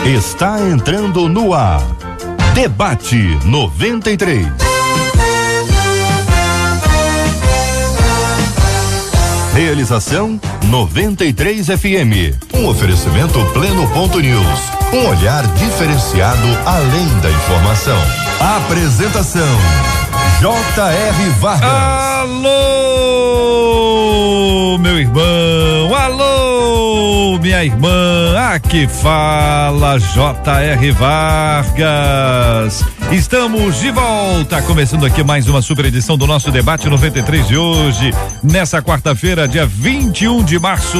Está entrando no ar. Debate 93. Realização 93 FM. Um oferecimento Pleno.news. Um olhar diferenciado além da informação. Apresentação J.R. Vargas. Alô, meu irmão. Alô, minha irmã. Aqui fala J.R. Vargas. Estamos de volta, começando aqui mais uma super edição do nosso Debate 93 de hoje, nessa quarta-feira, dia 21 de março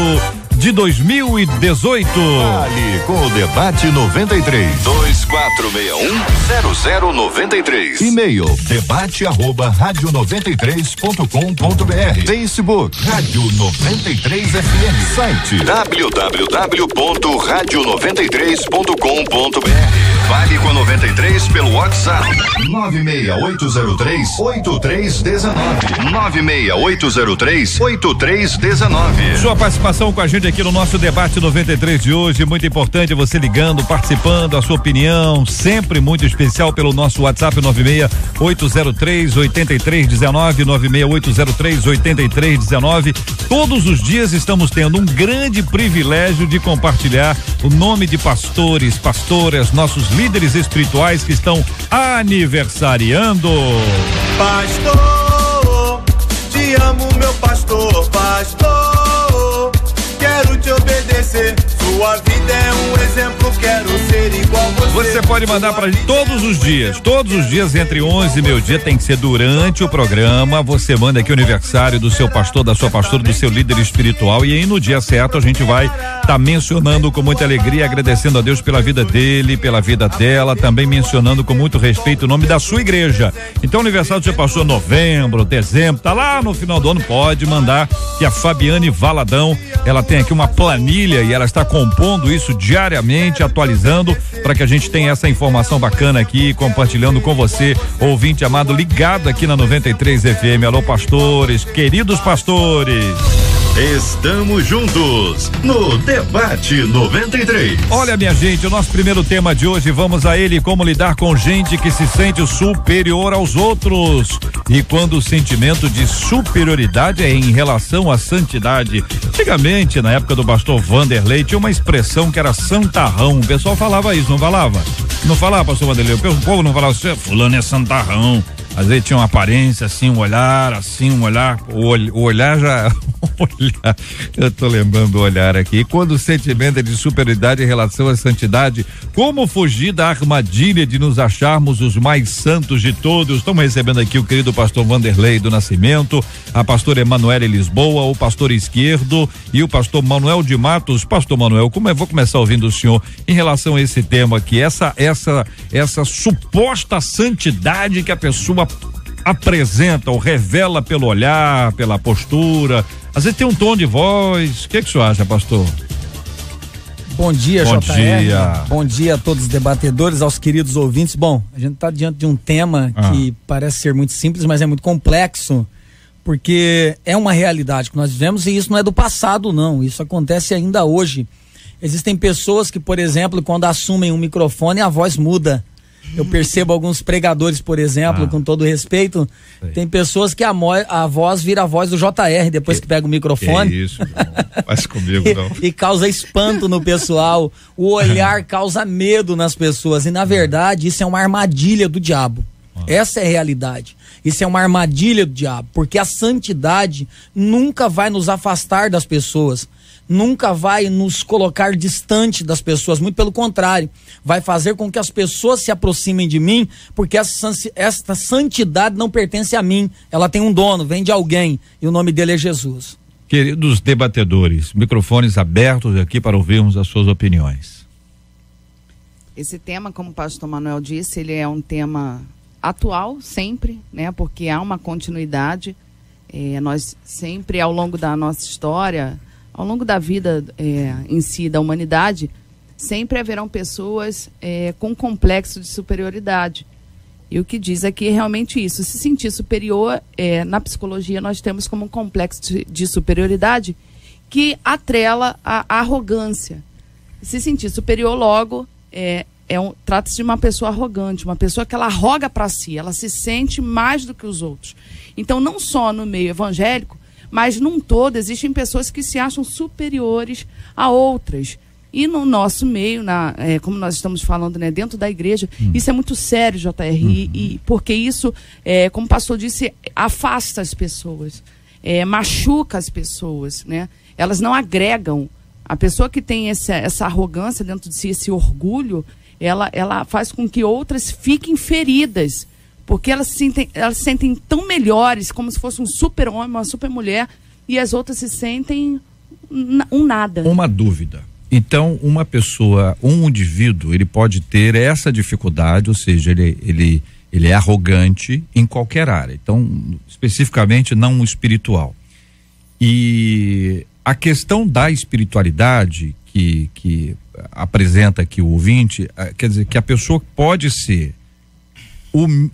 de 2018. Fale com o Debate 93. 2461-0093. E-mail debate@radio93.com.br. Facebook Rádio 93 FM. Site www.radio93.com.br. Fale com a 93 pelo WhatsApp 96803-8319. 96803-8319. Sua participação com a gente aqui no nosso Debate 93 de hoje, muito importante, você ligando, participando, a sua opinião, sempre muito especial pelo nosso WhatsApp 96803-8319, 96803-8319. Todos os dias estamos tendo um grande privilégio de compartilhar o nome de pastores, pastoras, nossos líderes espirituais que estão aniversariando. Pastor, te amo, meu pastor, pastor, quero te obedecer, sua vida é um exemplo, quero ser igual você. Você pode mandar pra gente todos os dias entre 11 e meio-dia, tem que ser durante o programa, você manda aqui o aniversário do seu pastor, da sua pastora, do seu líder espiritual, e aí no dia certo a gente vai tá mencionando com muita alegria, agradecendo a Deus pela vida dele, pela vida dela, também mencionando com muito respeito o nome da sua igreja. Então, o aniversário do seu pastor, novembro, dezembro, tá lá no final do ano, pode mandar, que a Fabiane Valadão, ela tem aqui uma planilha e ela está compondo isso diariamente, atualizando, para que a gente tenha essa informação bacana aqui, compartilhando com você, ouvinte amado, ligado aqui na 93 FM. Alô, pastores, queridos pastores. Estamos juntos no Debate 93. Olha, minha gente, o nosso primeiro tema de hoje, vamos a ele: como lidar com gente que se sente superior aos outros. E quando o sentimento de superioridade é em relação à santidade. Antigamente, na época do pastor Vanderlei, tinha uma expressão que era santarrão. O pessoal falava isso, não falava? Não falava, pastor Vanderlei? O povo não falava assim, fulano é santarrão. Às vezes tinha uma aparência assim, um olhar, o olhar já, eu tô lembrando do olhar aqui. Quando o sentimento é de superioridade em relação à santidade, como fugir da armadilha de nos acharmos os mais santos de todos? Estamos recebendo aqui o querido pastor Vanderlei do Nascimento, a pastora Emanuele Lisboa, o pastor Esquerdo e o pastor Manuel de Matos. Pastor Manuel, vou começar ouvindo o senhor em relação a esse tema aqui, essa suposta santidade que a pessoa apresenta ou revela pelo olhar, pela postura, às vezes tem um tom de voz. O que o senhor acha, pastor? Bom dia, Bom JR. dia. Bom dia a todos os debatedores, aos queridos ouvintes. Bom, a gente está diante de um tema que parece ser muito simples, mas é muito complexo, porque é uma realidade que nós vivemos, e isso não é do passado, não. Isso acontece ainda hoje. Existem pessoas que, por exemplo, quando assumem um microfone, a voz muda. Eu percebo alguns pregadores, por exemplo, com todo respeito, tem pessoas que a voz vira a voz do JR depois que pega o microfone. Que isso, não faz comigo não. E causa espanto no pessoal, o olhar causa medo nas pessoas, e na verdade isso é uma armadilha do diabo. Essa é a realidade. Isso é uma armadilha do diabo, porque a santidade nunca vai nos afastar das pessoas, nunca vai nos colocar distante das pessoas, muito pelo contrário, vai fazer com que as pessoas se aproximem de mim, porque esta santidade não pertence a mim, ela tem um dono, vem de alguém, e o nome dele é Jesus. Queridos debatedores, microfones abertos aqui para ouvirmos as suas opiniões. Esse tema, como o pastor Manuel disse, ele é um tema atual sempre, né? Porque há uma continuidade Nós sempre, ao longo da nossa história, ao longo da vida em si, da humanidade, sempre haverão pessoas com complexo de superioridade. E o que diz aqui é realmente isso. Se sentir superior, na psicologia nós temos como um complexo de superioridade que atrela a arrogância. Se sentir superior logo, trata-se de uma pessoa arrogante, uma pessoa que ela arroga para si, ela se sente mais do que os outros. Então, não só no meio evangélico, mas num todo, existem pessoas que se acham superiores a outras. E no nosso meio, como nós estamos falando, né, dentro da igreja, isso é muito sério, JR, porque isso, como o pastor disse, afasta as pessoas, machuca as pessoas, né? Elas não agregam. A pessoa que tem essa arrogância dentro de si, esse orgulho, ela faz com que outras fiquem feridas, porque elas se sentem tão melhores, como se fosse um super-homem, uma super-mulher, e as outras se sentem um nada. Uma dúvida. Então, uma pessoa, um indivíduo, ele pode ter essa dificuldade, ou seja, ele é arrogante em qualquer área, então, especificamente não espiritual. E a questão da espiritualidade que apresenta aqui o ouvinte, quer dizer que a pessoa pode ser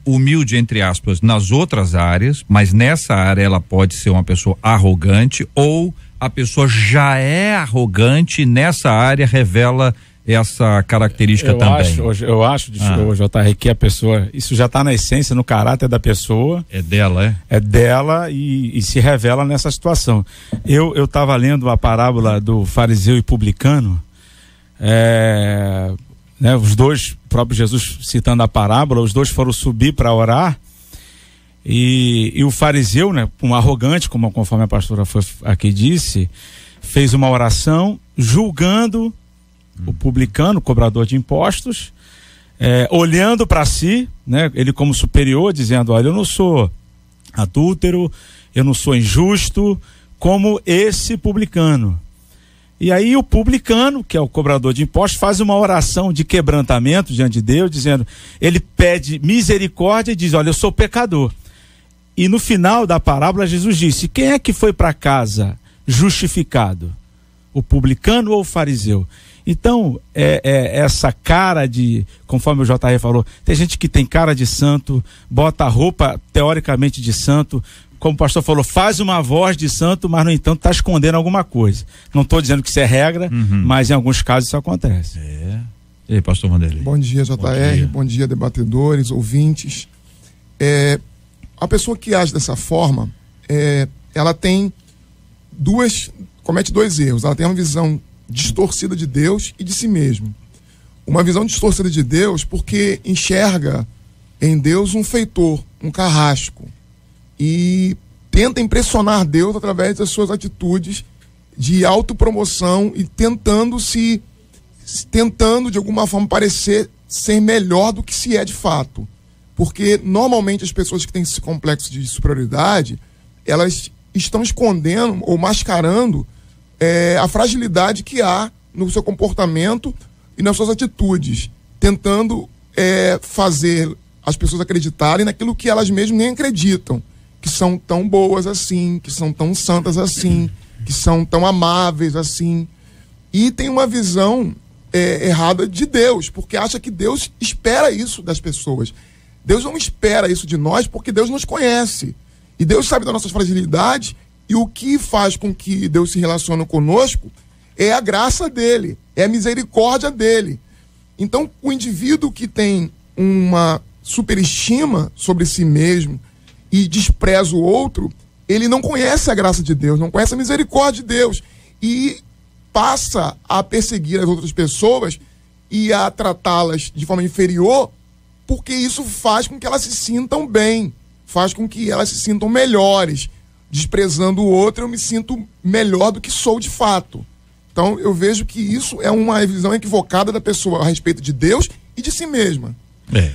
humilde, entre aspas, nas outras áreas, mas nessa área ela pode ser uma pessoa arrogante, ou a pessoa já é arrogante e nessa área revela essa característica também. Eu acho, JR, que a pessoa, isso já está na essência, no caráter da pessoa. É dela, É dela e se revela nessa situação. Eu estava lendo a parábola do fariseu e publicano, né, os dois, o próprio Jesus citando a parábola, os dois foram subir para orar e o fariseu, né, um arrogante, conforme a pastora aqui disse, fez uma oração julgando o publicano, o cobrador de impostos, olhando para si, né, ele como superior, dizendo: olha, eu não sou adúltero, eu não sou injusto como esse publicano. E aí o publicano, que é o cobrador de impostos, faz uma oração de quebrantamento diante de Deus, dizendo, ele pede misericórdia e diz: olha, eu sou pecador. E no final da parábola Jesus disse: quem é que foi para casa justificado? O publicano ou o fariseu? Então, essa cara de, conforme o JR falou, tem gente que tem cara de santo, bota a roupa teoricamente de santo, como o pastor falou, faz uma voz de santo, mas no entanto está escondendo alguma coisa. Não estou dizendo que isso é regra, mas em alguns casos isso acontece. E aí, pastor Vanderlei? Bom dia, JR, bom dia, debatedores, ouvintes. A pessoa que age dessa forma, ela comete dois erros. Ela tem uma visão distorcida de Deus e de si mesmo. Uma visão distorcida de Deus porque enxerga em Deus um feitor, um carrasco, e tenta impressionar Deus através das suas atitudes de autopromoção e tentando de alguma forma parecer ser melhor do que se é de fato. Porque normalmente as pessoas que têm esse complexo de superioridade, elas estão escondendo ou mascarando a fragilidade que há no seu comportamento e nas suas atitudes, tentando fazer as pessoas acreditarem naquilo que elas mesmas nem acreditam, que são tão boas assim, que são tão santas assim, que são tão amáveis assim, e tem uma visão errada de Deus, porque acha que Deus espera isso das pessoas. Deus não espera isso de nós, porque Deus nos conhece, e Deus sabe das nossas fragilidades. E o que faz com que Deus se relacione conosco é a graça dele, é a misericórdia dele. Então, o indivíduo que tem uma superestima sobre si mesmo e despreza o outro, ele não conhece a graça de Deus, não conhece a misericórdia de Deus e passa a perseguir as outras pessoas e a tratá-las de forma inferior, porque isso faz com que elas se sintam bem, faz com que elas se sintam melhores. Desprezando o outro, eu me sinto melhor do que sou de fato. Então, eu vejo que isso é uma visão equivocada da pessoa a respeito de Deus e de si mesma.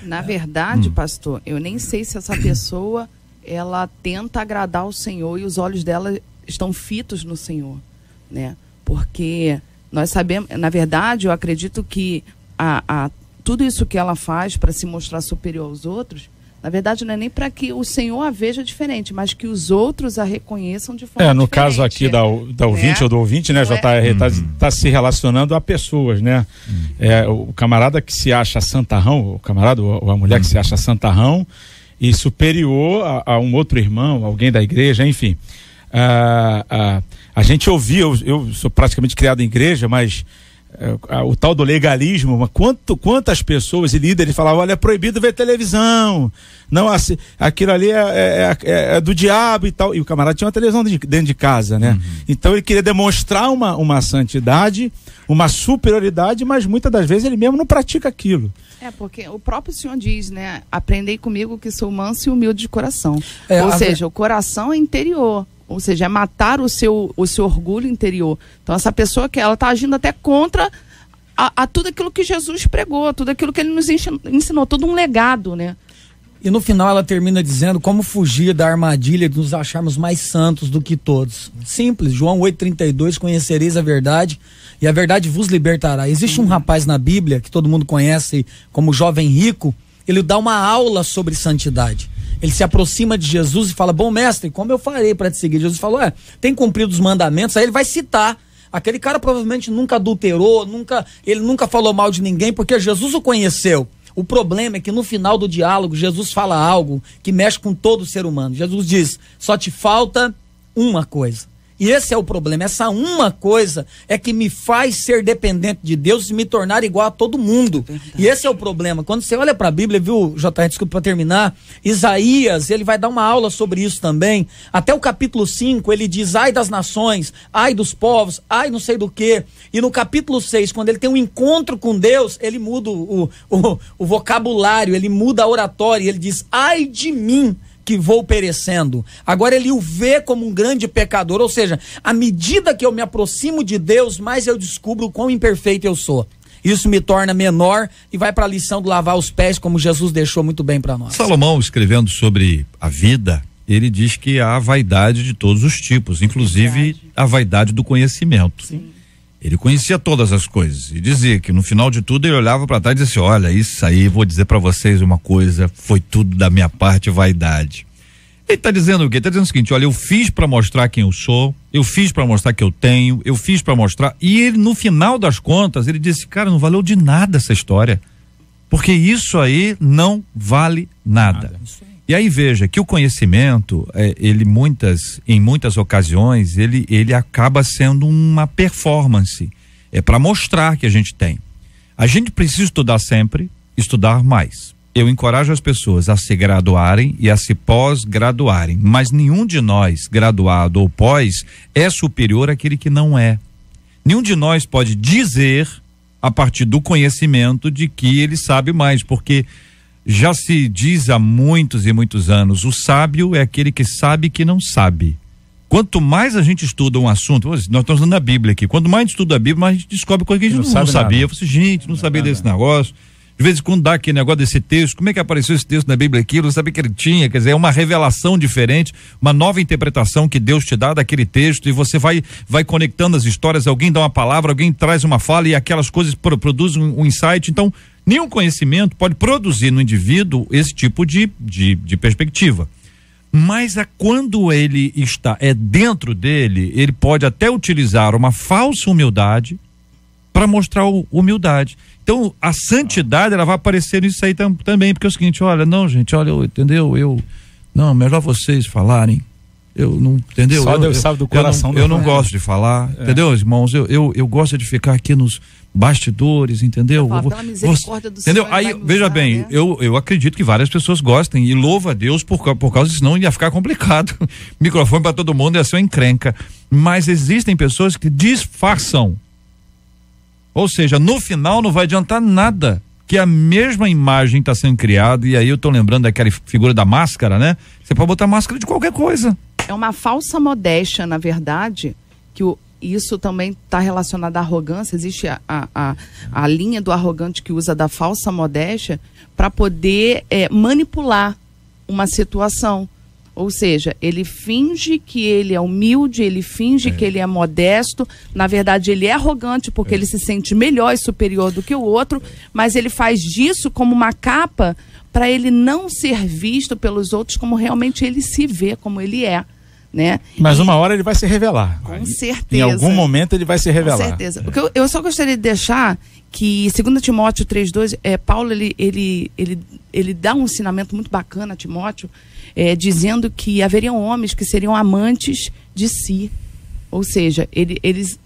Na verdade, pastor, eu nem sei se essa pessoa, ela tenta agradar o Senhor e os olhos dela estão fitos no Senhor, né? Porque nós sabemos, na verdade, eu acredito que tudo isso que ela faz para se mostrar superior aos outros, Na verdade, não é nem para que o Senhor a veja diferente, mas que os outros a reconheçam de forma no diferente. caso aqui da ouvinte ou do ouvinte, né, JR, tá se relacionando a pessoas, né? O camarada que se acha santarrão, o camarada ou a mulher que se acha santarrão e superior a um outro irmão, alguém da igreja, enfim. A gente ouvia, eu sou praticamente criado em igreja, mas o tal do legalismo, quantas pessoas e líderes falavam, olha, é proibido ver televisão, não, aquilo ali é do diabo e tal, e o camarada tinha uma televisão dentro de casa, né? Então ele queria demonstrar uma santidade, uma superioridade, mas muitas das vezes ele mesmo não pratica aquilo. Porque o próprio Senhor diz, né, aprendei comigo que sou manso e humilde de coração, ou seja, o coração é interior. Ou seja, é matar o seu orgulho interior. Então, essa pessoa que ela está agindo até contra a tudo aquilo que Jesus pregou, tudo aquilo que ele nos ensinou, todo um legado, né? E no final ela termina dizendo como fugir da armadilha de nos acharmos mais santos do que todos. Simples, João 8,32, conhecereis a verdade e a verdade vos libertará. Existe um rapaz na Bíblia, que todo mundo conhece como jovem rico, ele dá uma aula sobre santidade. Ele se aproxima de Jesus e fala, bom mestre, como eu farei para te seguir? Jesus falou, tem cumprido os mandamentos. Aí ele vai citar, aquele cara provavelmente nunca adulterou, ele nunca falou mal de ninguém, porque Jesus o conheceu. O problema é que no final do diálogo, Jesus fala algo que mexe com todo ser humano. Jesus diz, só te falta uma coisa. E esse é o problema, essa uma coisa é que me faz ser dependente de Deus e me tornar igual a todo mundo. E esse é o problema. Quando você olha para a Bíblia, viu, JR, desculpa para terminar, Isaías, ele vai dar uma aula sobre isso também. Até o capítulo 5, ele diz, ai das nações, ai dos povos, ai não sei do que. E no capítulo 6, quando ele tem um encontro com Deus, ele muda o vocabulário, ele muda a oratória, ele diz, ai de mim, que vou perecendo. Agora ele o vê como um grande pecador, ou seja, à medida que eu me aproximo de Deus, mais eu descubro o quão imperfeito eu sou. Isso me torna menor e vai para a lição do lavar os pés, como Jesus deixou muito bem para nós. Salomão, escrevendo sobre a vida, ele diz que há vaidade de todos os tipos, inclusive a vaidade do conhecimento. Sim. Ele conhecia todas as coisas e dizia que no final de tudo ele olhava para trás e dizia assim, olha, isso aí, vou dizer para vocês uma coisa, foi tudo da minha parte vaidade. Ele está dizendo o quê? Ele está dizendo o seguinte, olha, eu fiz para mostrar quem eu sou, eu fiz para mostrar que eu tenho, eu fiz para mostrar, e ele no final das contas, ele disse, cara, não valeu de nada essa história, porque isso aí não vale nada. E aí veja que o conhecimento, em muitas ocasiões, ele acaba sendo uma performance. É para mostrar que a gente tem. A gente precisa estudar sempre, estudar mais. Eu encorajo as pessoas a se graduarem e a se pós-graduarem, mas nenhum de nós, graduado ou pós, é superior àquele que não é. Nenhum de nós pode dizer, a partir do conhecimento, de que ele sabe mais, porque já se diz há muitos e muitos anos, o sábio é aquele que sabe que não sabe. Quanto mais a gente estuda um assunto, nós estamos falando da Bíblia aqui, quanto mais a gente estuda a Bíblia, mais a gente descobre coisa que a gente não sabia. Eu falei, gente, não sabia desse negócio. De vez em quando dá aquele negócio desse texto, como é que apareceu esse texto na Bíblia aquilo, eu sabia que ele tinha, quer dizer, é uma revelação diferente, uma nova interpretação que Deus te dá daquele texto e você vai conectando as histórias, alguém dá uma palavra, alguém traz uma fala e aquelas coisas produzem um insight. Então, nenhum conhecimento pode produzir no indivíduo esse tipo de perspectiva. Mas quando ele está dentro dele, ele pode até utilizar uma falsa humildade para mostrar humildade. Então, a santidade, ela vai aparecer nisso aí também, porque é o seguinte, olha, não, gente, olha, entendeu? Não, melhor vocês falarem. Eu não, entendeu? Só Deus sabe do coração. Eu não gosto de falar, entendeu, irmãos? Eu gosto de ficar aqui nos bastidores, entendeu? Pela misericórdia do entendeu? Senhor, aí, veja bem, né? eu acredito que várias pessoas gostem e louva a Deus por causa disso, senão ia ficar complicado. Microfone para todo mundo ia ser uma encrenca. Mas existem pessoas que disfarçam. Ou seja, no final não vai adiantar nada, que a mesma imagem está sendo criada, e aí eu tô lembrando daquela figura da máscara, né? Você pode botar máscara de qualquer coisa. É uma falsa modéstia, na verdade, que isso também está relacionado à arrogância. Existe a linha do arrogante que usa da falsa modéstia para poder manipular uma situação. Ou seja, ele finge que ele é humilde, ele finge que ele é modesto, na verdade ele é arrogante porque ele se sente melhor e superior do que o outro, mas ele faz disso como uma capa para ele não ser visto pelos outros como realmente ele se vê, como ele é, né? Mas uma hora ele vai se revelar. Com certeza. Em algum momento ele vai se revelar. Com certeza. O que eu só gostaria de deixar que 2 Timóteo 3,2, Paulo ele dá um ensinamento muito bacana a Timóteo, dizendo que haveriam homens que seriam amantes de si. Ou seja, eles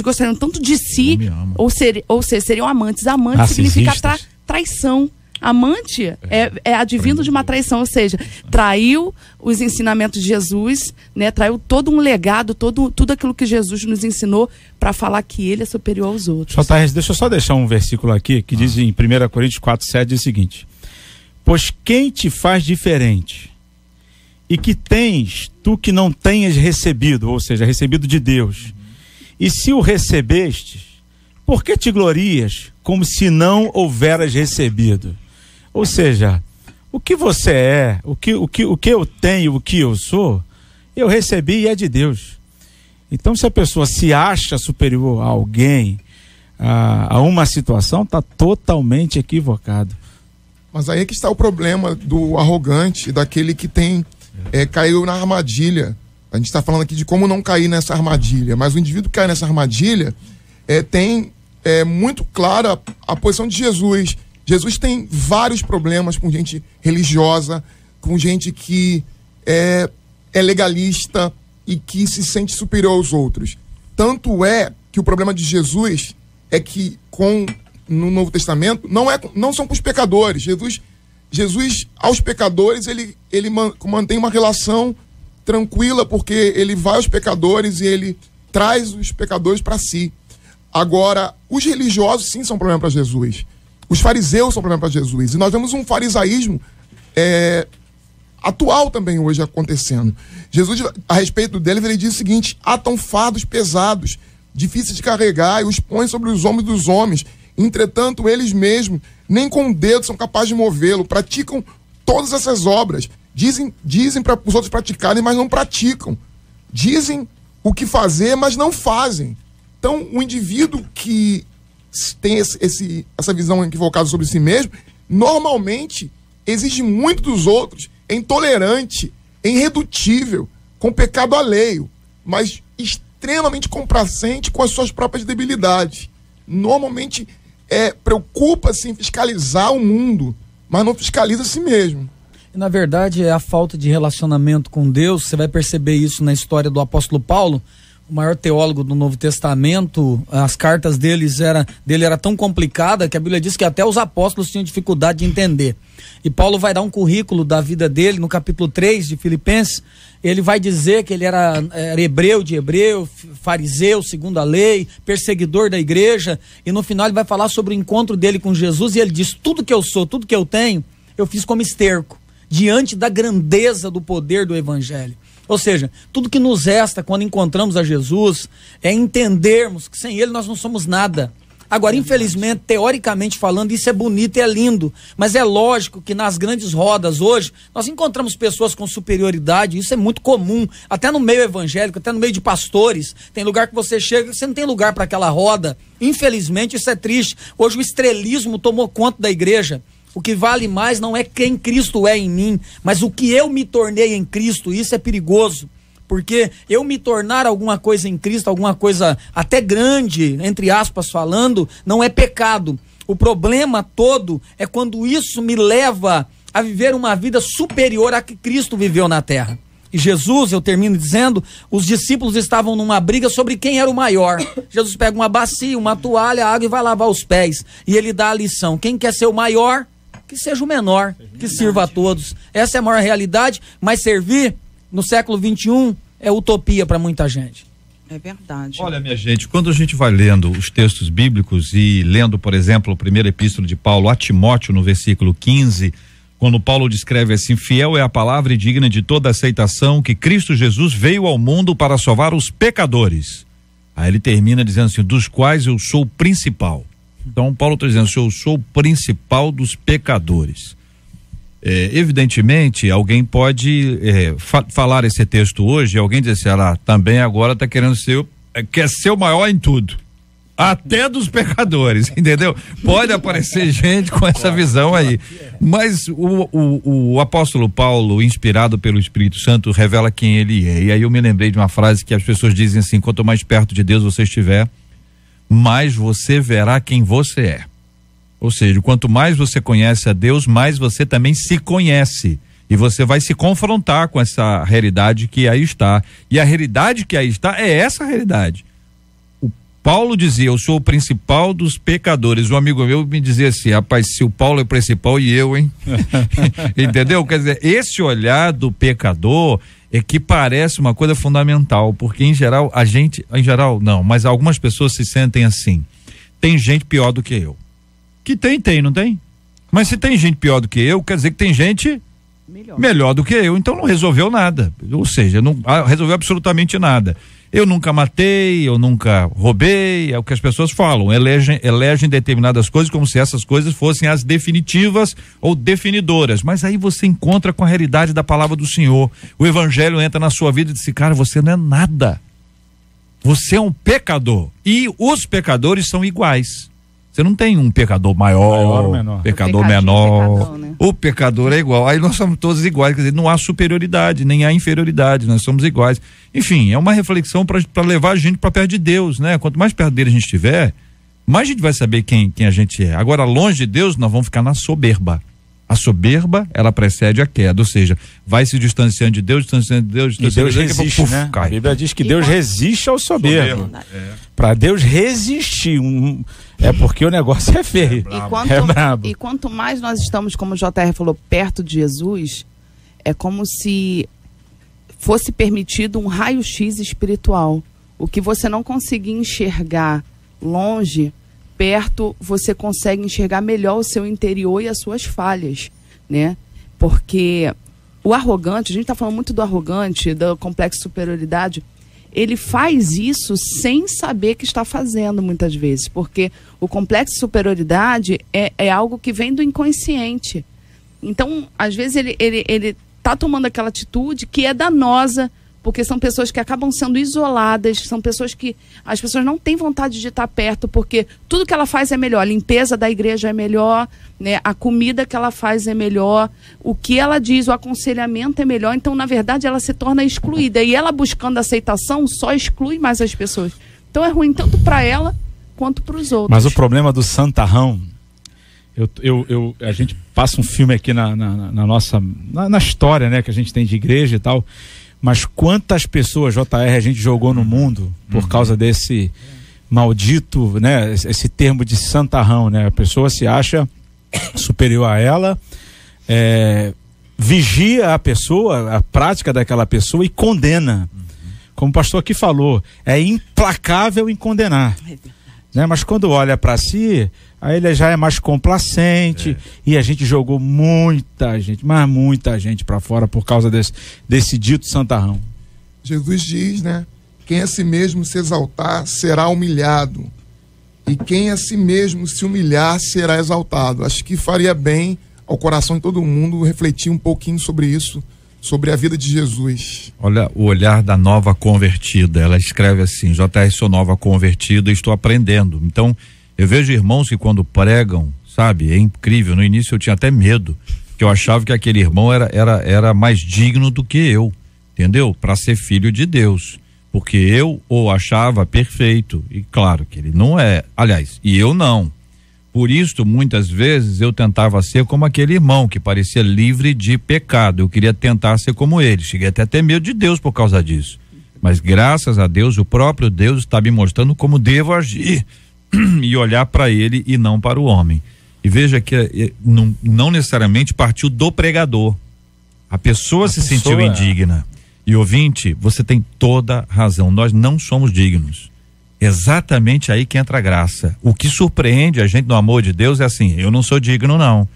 gostariam tanto de si, ou seja, seriam amantes. Amante significa traição. Amante é advindo de uma traição, ou seja, traiu os ensinamentos de Jesus, né? Traiu todo um legado, tudo aquilo que Jesus nos ensinou para falar que ele é superior aos outros. Deixa eu só deixar um versículo aqui que diz em 1 Coríntios 4,7, diz o seguinte: pois quem te faz diferente e que tens tu que não tenhas recebido, ou seja, recebido de Deus, e se o recebestes, por que te glorias como se não houveras recebido? Ou seja, o que você é, o que eu tenho, o que eu sou, eu recebi e é de Deus. Então, se a pessoa se acha superior a alguém, a uma situação, está totalmente equivocado. Mas aí é que está o problema do arrogante, daquele que caiu na armadilha. A gente está falando aqui de como não cair nessa armadilha, mas o indivíduo que cai nessa armadilha tem muito clara a posição de Jesus. Jesus tem vários problemas com gente religiosa, com gente que é legalista e que se sente superior aos outros. Tanto é que o problema de Jesus é que no Novo Testamento não são com os pecadores. Jesus aos pecadores, ele mantém uma relação tranquila, porque ele vai aos pecadores e ele traz os pecadores para si. Agora, os religiosos sim são problema para Jesus. Os fariseus são problema para Jesus. E nós vemos um farisaísmo atual também hoje acontecendo. Jesus, a respeito deles, ele diz o seguinte: atam fardos pesados, difíceis de carregar, e os põem sobre os ombros dos homens. Entretanto, eles mesmos, nem com o dedo são capazes de movê-lo. Praticam todas essas obras. Dizem para os outros praticarem, mas não praticam. Dizem o que fazer, mas não fazem. Então, o indivíduo que tem essa visão equivocada sobre si mesmo, normalmente exige muito dos outros, é intolerante, é irredutível, com pecado alheio, mas extremamente complacente com as suas próprias debilidades. Normalmente preocupa-se em fiscalizar o mundo, mas não fiscaliza a si mesmo. Na verdade, é a falta de relacionamento com Deus. Você vai perceber isso na história do apóstolo Paulo, o maior teólogo do Novo Testamento. As cartas dele era tão complicada que a Bíblia diz que até os apóstolos tinham dificuldade de entender. E Paulo vai dar um currículo da vida dele no capítulo 3 de Filipenses. Ele vai dizer que ele era hebreu de hebreu, fariseu segundo a lei, perseguidor da igreja, e no final ele vai falar sobre o encontro dele com Jesus, e ele diz: tudo que eu sou, tudo que eu tenho, eu fiz como esterco, diante da grandeza do poder do evangelho. Ou seja, tudo que nos resta quando encontramos a Jesus é entendermos que sem ele nós não somos nada. Agora, infelizmente, teoricamente falando, isso é bonito e é lindo, mas é lógico que nas grandes rodas hoje nós encontramos pessoas com superioridade. Isso é muito comum, até no meio evangélico, até no meio de pastores. Tem lugar que você chega, você não tem lugar para aquela roda. Infelizmente, isso é triste. Hoje o estrelismo tomou conta da igreja. O que vale mais não é quem Cristo é em mim, mas o que eu me tornei em Cristo. Isso é perigoso, porque eu me tornar alguma coisa em Cristo, alguma coisa até grande, entre aspas falando, não é pecado. O problema todo é quando isso me leva a viver uma vida superior à que Cristo viveu na terra. E Jesus, eu termino dizendo, os discípulos estavam numa briga sobre quem era o maior. Jesus pega uma bacia, uma toalha, água e vai lavar os pés. E ele dá a lição: quem quer ser o maior, que seja o menor, que sirva a todos. Essa é a maior realidade, mas servir no século XXI é utopia para muita gente. É verdade. Olha, minha gente, quando a gente vai lendo os textos bíblicos e lendo, por exemplo, o primeiro epístolo de Paulo a Timóteo, no versículo 15, quando Paulo descreve assim: fiel é a palavra e digna de toda aceitação, que Cristo Jesus veio ao mundo para salvar os pecadores. Aí ele termina dizendo assim: dos quais eu sou o principal. Então Paulo está dizendo: eu sou o principal dos pecadores. Evidentemente, alguém pode falar esse texto hoje, alguém dizer assim, também agora está querendo quer ser o maior em tudo, até dos pecadores, entendeu? Pode aparecer gente com essa visão aí, mas o apóstolo Paulo, inspirado pelo Espírito Santo, revela quem ele é. E aí eu me lembrei de uma frase que as pessoas dizem assim: quanto mais perto de Deus você estiver, mais você verá quem você é. Ou seja, quanto mais você conhece a Deus, mais você também se conhece. E você vai se confrontar com essa realidade que aí está. E a realidade que aí está é essa realidade. O Paulo dizia: eu sou o principal dos pecadores. Um amigo meu me dizia assim: rapaz, se o Paulo é o principal e eu, hein? Entendeu? Quer dizer, esse olhar do pecador é que parece uma coisa fundamental, porque em geral não, mas algumas pessoas se sentem assim: tem gente pior do que eu. Que tem, não tem? Mas se tem gente pior do que eu, quer dizer que tem gente melhor do que eu, então não resolveu nada. Ou seja, não resolveu absolutamente nada. Eu nunca matei, eu nunca roubei, é o que as pessoas falam, elegem determinadas coisas como se essas coisas fossem as definitivas ou definidoras, mas aí você encontra com a realidade da palavra do Senhor. O evangelho entra na sua vida e diz: cara, você não é nada. Você é um pecador. E os pecadores são iguais. Você não tem um pecador maior, menor. Pecador menor. Né? O pecador é igual. Aí nós somos todos iguais, quer dizer, não há superioridade, nem há inferioridade, nós somos iguais. Enfim, é uma reflexão para levar a gente para perto de Deus, né? Quanto mais perto dele a gente estiver, mais a gente vai saber quem a gente é. Agora, longe de Deus, nós vamos ficar na soberba. A soberba, ela precede a queda, ou seja, vai se distanciando de Deus, e Deus resiste, né? A Bíblia diz que Deus resiste ao soberbo. Para Deus resistir, é porque o negócio é feio. E quanto mais nós estamos, como o JR falou, perto de Jesus, é como se fosse permitido um raio-x espiritual. O que você não conseguir enxergar longe, perto, você consegue enxergar melhor o seu interior e as suas falhas, né? Porque o arrogante, a gente está falando muito do arrogante, do complexo de superioridade, ele faz isso sem saber que está fazendo muitas vezes, porque o complexo de superioridade é algo que vem do inconsciente. Então, às vezes ele está tomando aquela atitude que é danosa, porque são pessoas que acabam sendo isoladas, são pessoas que as pessoas não têm vontade de estar perto, porque tudo que ela faz é melhor, a limpeza da igreja é melhor, né? A comida que ela faz é melhor, o que ela diz, o aconselhamento é melhor, então na verdade ela se torna excluída, e ela buscando aceitação só exclui mais as pessoas. Então é ruim tanto para ela quanto para os outros. Mas o problema do santarrão, a gente passa um filme aqui na história, né, que a gente tem de igreja e tal. Mas quantas pessoas, JR, a gente jogou no mundo por causa desse maldito, né, esse termo de santarrão, né? A pessoa se acha superior a ela, vigia a pessoa, a prática daquela pessoa e condena. Como o pastor aqui falou, é implacável em condenar. Né? Mas quando olha para si, aí ele já é mais complacente, e a gente jogou muita gente para fora por causa desse dito santarrão. Jesus diz, né? Quem a si mesmo se exaltar será humilhado, e quem a si mesmo se humilhar será exaltado. Acho que faria bem ao coração de todo mundo refletir um pouquinho sobre isso, sobre a vida de Jesus. Olha o olhar da nova convertida. Ela escreve assim: JR, sou nova convertida e estou aprendendo. Então, eu vejo irmãos que quando pregam, sabe, é incrível. No início eu tinha até medo, que eu achava que aquele irmão era mais digno do que eu, entendeu? Para ser filho de Deus, porque eu o achava perfeito, e claro que ele não é, aliás, e eu não. Por isso, muitas vezes eu tentava ser como aquele irmão que parecia livre de pecado. Eu queria tentar ser como ele. Cheguei até a ter medo de Deus por causa disso. Mas graças a Deus, o próprio Deus está me mostrando como devo agir e olhar para ele e não para o homem. E veja que não necessariamente partiu do pregador. A pessoa se sentiu indigna. E ouvinte, você tem toda razão. Nós não somos dignos. Exatamente aí que entra a graça. O que surpreende a gente no amor de Deus é assim: eu não sou digno, não.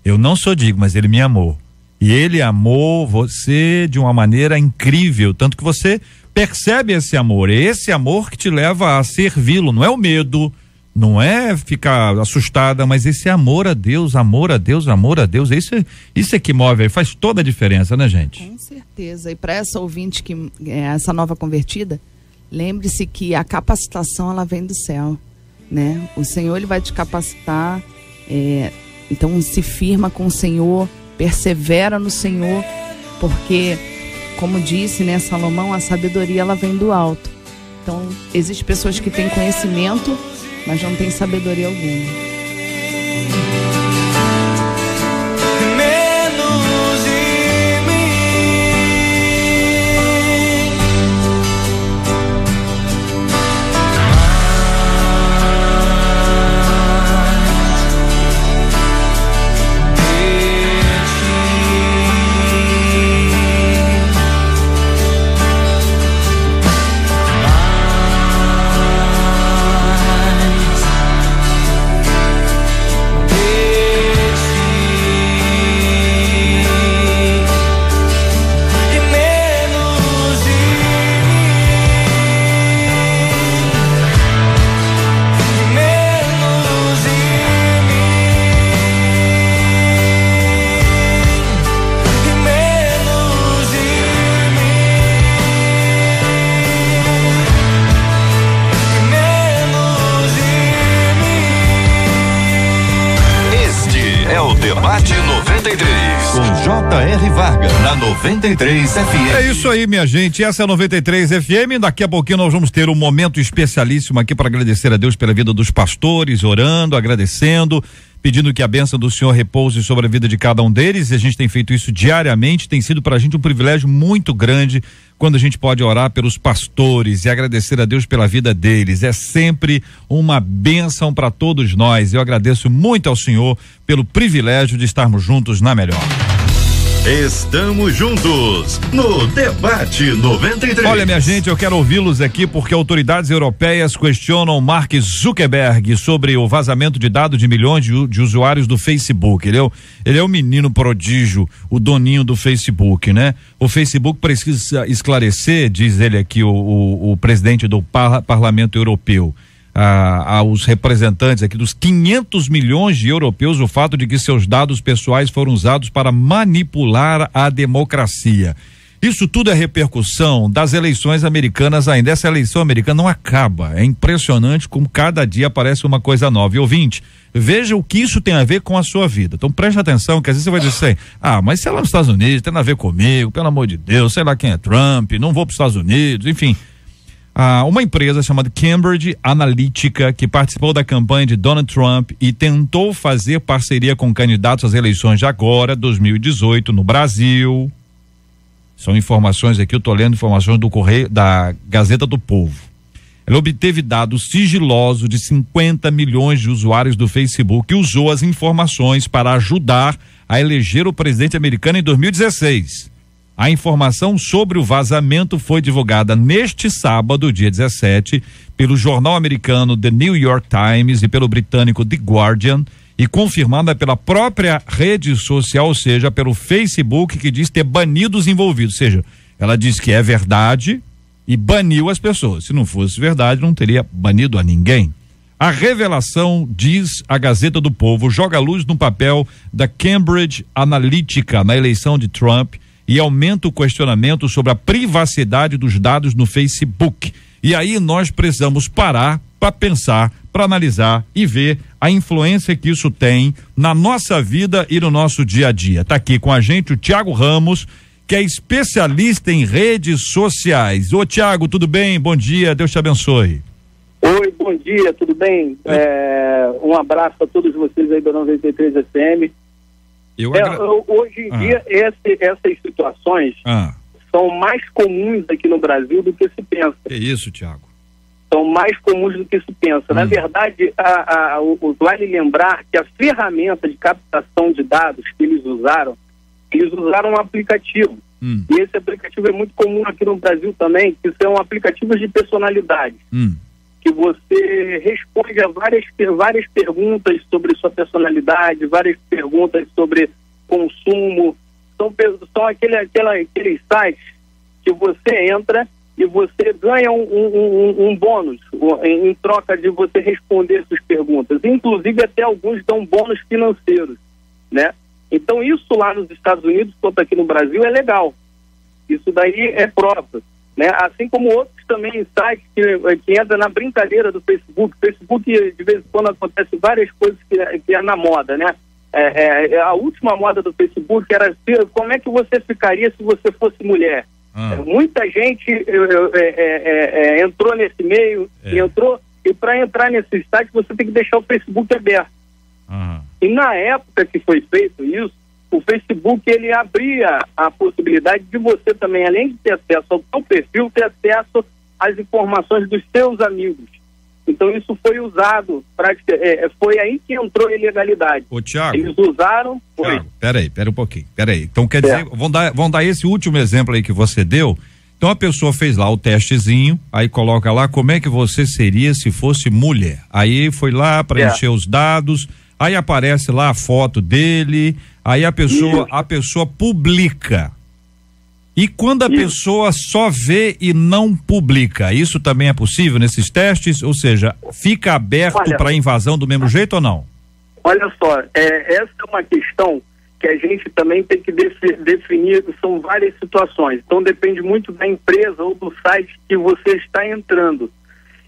Eu não sou digno, mas ele me amou. E ele amou você de uma maneira incrível, tanto que você percebe esse amor. É esse amor que te leva a servi-lo, não é o medo, Não é ficar assustada, mas esse amor a Deus, isso é que move, faz toda a diferença, né, gente? Com certeza. E para essa ouvinte, essa nova convertida, lembre-se que a capacitação, ela vem do céu, né? O Senhor, ele vai te capacitar, então se firma com o Senhor, persevera no Senhor, porque, como disse, né, Salomão, a sabedoria, ela vem do alto. Então, existem pessoas que têm conhecimento, mas não têm sabedoria alguma. Debate 93, com J.R. Vargas, na 93 FM. É isso aí, minha gente, essa é a 93 FM, daqui a pouquinho nós vamos ter um momento especialíssimo aqui para agradecer a Deus pela vida dos pastores, orando, agradecendo, pedindo que a bênção do Senhor repouse sobre a vida de cada um deles, e a gente tem feito isso diariamente, tem sido pra gente um privilégio muito grande quando a gente pode orar pelos pastores e agradecer a Deus pela vida deles. É sempre uma bênção para todos nós. Eu agradeço muito ao Senhor pelo privilégio de estarmos juntos na melhor. Estamos juntos no Debate 93. Olha, minha gente, eu quero ouvi-los aqui porque autoridades europeias questionam Mark Zuckerberg sobre o vazamento de dados de milhões de usuários do Facebook. Ele é o menino prodígio, o doninho do Facebook, né? O Facebook precisa esclarecer, diz ele aqui, o presidente do Parlamento Europeu, aos representantes aqui dos 500 milhões de europeus, o fato de que seus dados pessoais foram usados para manipular a democracia. Isso tudo é repercussão das eleições americanas ainda. Essa eleição americana não acaba. É impressionante como cada dia aparece uma coisa nova. E ouvinte, veja o que isso tem a ver com a sua vida. Então preste atenção, que às vezes você vai dizer assim, mas sei lá nos Estados Unidos, tem a ver comigo, pelo amor de Deus, sei lá quem é Trump, não vou para os Estados Unidos, enfim. Uma empresa chamada Cambridge Analytica, que participou da campanha de Donald Trump e tentou fazer parceria com candidatos às eleições de agora, 2018, no Brasil. São informações aqui, eu estou lendo informações do Correio, da Gazeta do Povo. Ela obteve dados sigilosos de 50 milhões de usuários do Facebook e usou as informações para ajudar a eleger o presidente americano em 2016. A informação sobre o vazamento foi divulgada neste sábado, dia 17, pelo jornal americano The New York Times e pelo britânico The Guardian, e confirmada pela própria rede social, ou seja, pelo Facebook, que diz ter banido os envolvidos. Ou seja, ela diz que é verdade e baniu as pessoas. Se não fosse verdade, não teria banido a ninguém. A revelação, diz a Gazeta do Povo, joga luz no papel da Cambridge Analytica na eleição de Trump e aumenta o questionamento sobre a privacidade dos dados no Facebook. E aí nós precisamos parar para pensar, para analisar e ver a influência que isso tem na nossa vida e no nosso dia a dia. Tá aqui com a gente o Tiago Ramos, que é especialista em redes sociais. Ô Tiago, tudo bem? Bom dia, Deus te abençoe. Oi, bom dia, tudo bem? Um abraço a todos vocês aí do 93 FM. Hoje em dia, essas situações são mais comuns aqui no Brasil do que se pensa. É isso, Tiago. São mais comuns do que se pensa. Na verdade, vale lembrar que a ferramenta de captação de dados que eles usaram um aplicativo. E esse aplicativo é muito comum aqui no Brasil também, que são aplicativos de personalidade. Que você responde a várias perguntas sobre sua personalidade, várias perguntas sobre consumo. São aqueles sites que você entra e você ganha um bônus em troca de você responder suas perguntas. Inclusive, até alguns dão bônus financeiros, né? Então, isso lá nos Estados Unidos, quanto aqui no Brasil, é legal. Isso daí é prova, né? Assim como outros também sites que entram na brincadeira do Facebook. Facebook, de vez em quando, acontece várias coisas que é na moda, né? A última moda do Facebook era como é que você ficaria se você fosse mulher. Muita gente entrou nesse meio, e para entrar nesse site você tem que deixar o Facebook aberto. E na época que foi feito isso, o Facebook ele abria a possibilidade de você também, além de ter acesso ao seu perfil, ter acesso às informações dos seus amigos. Então isso foi usado, foi aí que entrou a ilegalidade. Ô, Thiago, eles usaram... Thiago, peraí um pouquinho, Então quer dizer, vão dar esse último exemplo aí que você deu. Então a pessoa fez lá o testezinho, aí coloca lá como é que você seria se fosse mulher. Aí foi lá preencher os dados, aí aparece lá a foto dele, aí a pessoa publica. E quando a pessoa só vê e não publica, isso também é possível nesses testes? Ou seja, fica aberto para invasão do mesmo jeito ou não? Olha só, essa é uma questão que a gente também tem que definir, são várias situações. Então depende muito da empresa ou do site que você está entrando.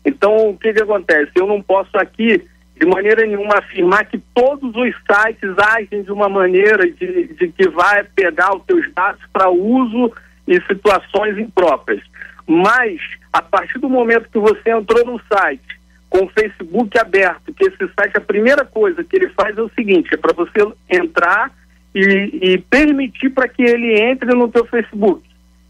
Então o que acontece? Eu não posso aqui de maneira nenhuma afirmar que todos os sites agem de uma maneira de que vai pegar os teus dados para uso em situações impróprias. Mas, a partir do momento que você entrou no site, com o Facebook aberto, que esse site, a primeira coisa que ele faz é o seguinte, é para você entrar e permitir para que ele entre no teu Facebook.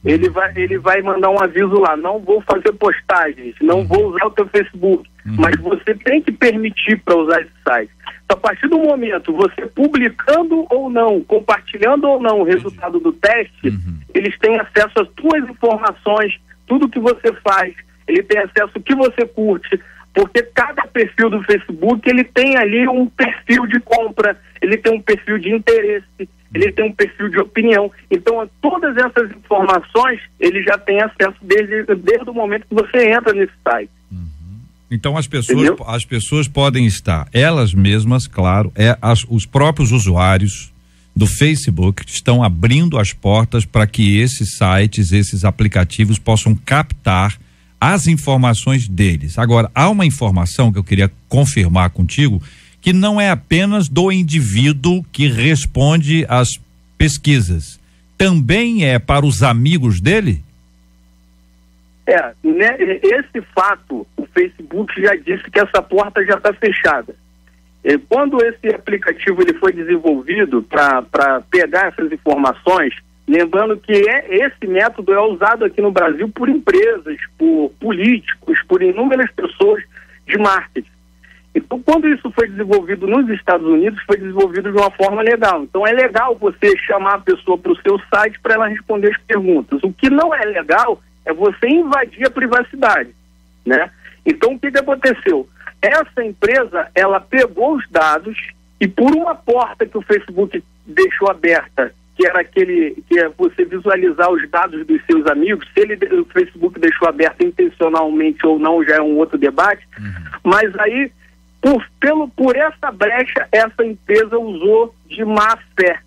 Ele vai mandar um aviso lá, não vou fazer postagens, não vou usar o teu Facebook, mas você tem que permitir para usar esse site. Então, a partir do momento, você publicando ou não, compartilhando ou não o resultado do teste, eles têm acesso às tuas informações, tudo que você faz, ele tem acesso ao que você curte, porque cada perfil do Facebook, ele tem ali um perfil de compra, ele tem um perfil de interesse, ele tem um perfil de opinião. Então, a todas essas informações, ele já tem acesso desde o momento que você entra nesse site. Então, as pessoas podem estar, elas mesmas, claro, os próprios usuários do Facebook estão abrindo as portas para que esses sites, esses aplicativos possam captar as informações deles. Agora, há uma informação que eu queria confirmar contigo, que não é apenas do indivíduo que responde às pesquisas, também é para os amigos dele? Né, esse fato, o Facebook já disse que essa porta já está fechada. Quando esse aplicativo ele foi desenvolvido para pegar essas informações, lembrando que esse método é usado aqui no Brasil por empresas, por políticos, por inúmeras pessoas de marketing. Então, quando isso foi desenvolvido nos Estados Unidos, foi desenvolvido de uma forma legal. Então, é legal você chamar a pessoa para o seu site para ela responder as perguntas. O que não é legal é você invadir a privacidade, né? Então, o que aconteceu? Essa empresa, ela pegou os dados e por uma porta que o Facebook deixou aberta, que era que é você visualizar os dados dos seus amigos, se o Facebook deixou aberto intencionalmente ou não, já é um outro debate, mas aí, por essa brecha, essa empresa usou de má fé.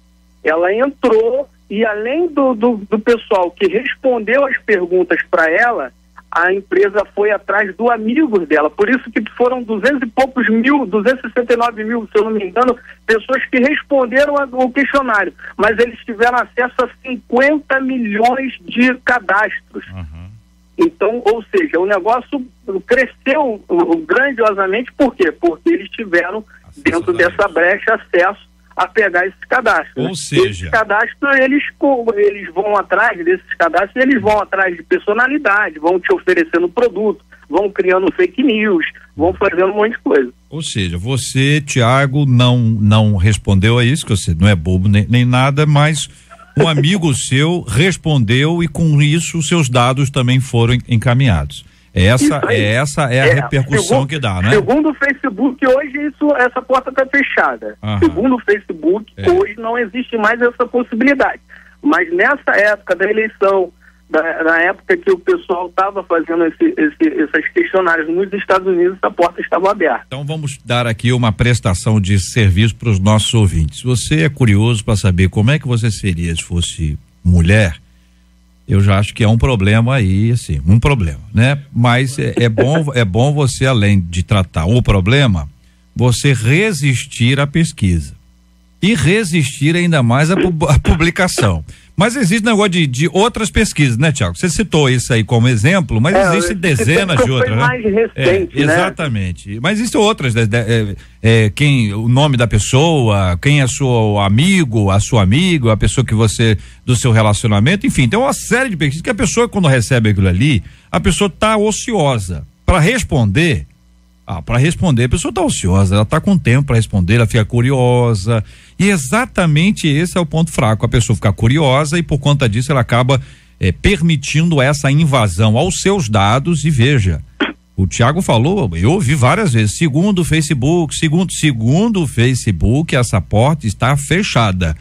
Ela entrou e além do pessoal que respondeu as perguntas para ela, a empresa foi atrás do amigo dela. Por isso que foram 269 mil, se eu não me engano, pessoas que responderam ao questionário. Mas eles tiveram acesso a 50 milhões de cadastros. Então, ou seja, o negócio cresceu grandiosamente. Por quê? Porque eles tiveram, dentro dessa brecha, acesso a pegar esses cadastros. Ou seja, esses cadastros, eles vão atrás desses cadastros, eles vão atrás de personalidade, vão te oferecendo produto, vão criando fake news, vão fazendo um monte de coisa. Ou seja, você, Thiago, não respondeu a isso, que você não é bobo nem nada, mas um amigo seu respondeu e com isso seus dados também foram encaminhados. Essa é a repercussão que dá, né? Segundo o Facebook, hoje essa porta está fechada. Segundo o Facebook, hoje não existe mais essa possibilidade. Mas nessa época da eleição na época que o pessoal estava fazendo esses questionários nos Estados Unidos, essa porta estava aberta. Então vamos dar aqui uma prestação de serviço para os nossos ouvintes. Você é curioso para saber como é que você seria se fosse mulher? Eu já acho que é um problema aí, assim, um problema, né? Mas é bom você, além de tratar o problema, você resistir à pesquisa e resistir ainda mais à publicação. Mas existe negócio de outras pesquisas, né, Tiago? Você citou isso aí como exemplo, mas existem dezenas de outras, né? Mais recente, né? Exatamente. Mas existem outras, quem, o nome da pessoa, quem é seu amigo, a sua amiga, a pessoa que você, do seu relacionamento, enfim, tem uma série de pesquisas que a pessoa, quando recebe aquilo ali, a pessoa tá ociosa. Para responder, a pessoa está ociosa, ela está com tempo para responder, ela fica curiosa, e exatamente esse é o ponto fraco, a pessoa fica curiosa e por conta disso ela acaba permitindo essa invasão aos seus dados. E veja, o Tiago falou, eu ouvi várias vezes, segundo o Facebook, essa porta está fechada,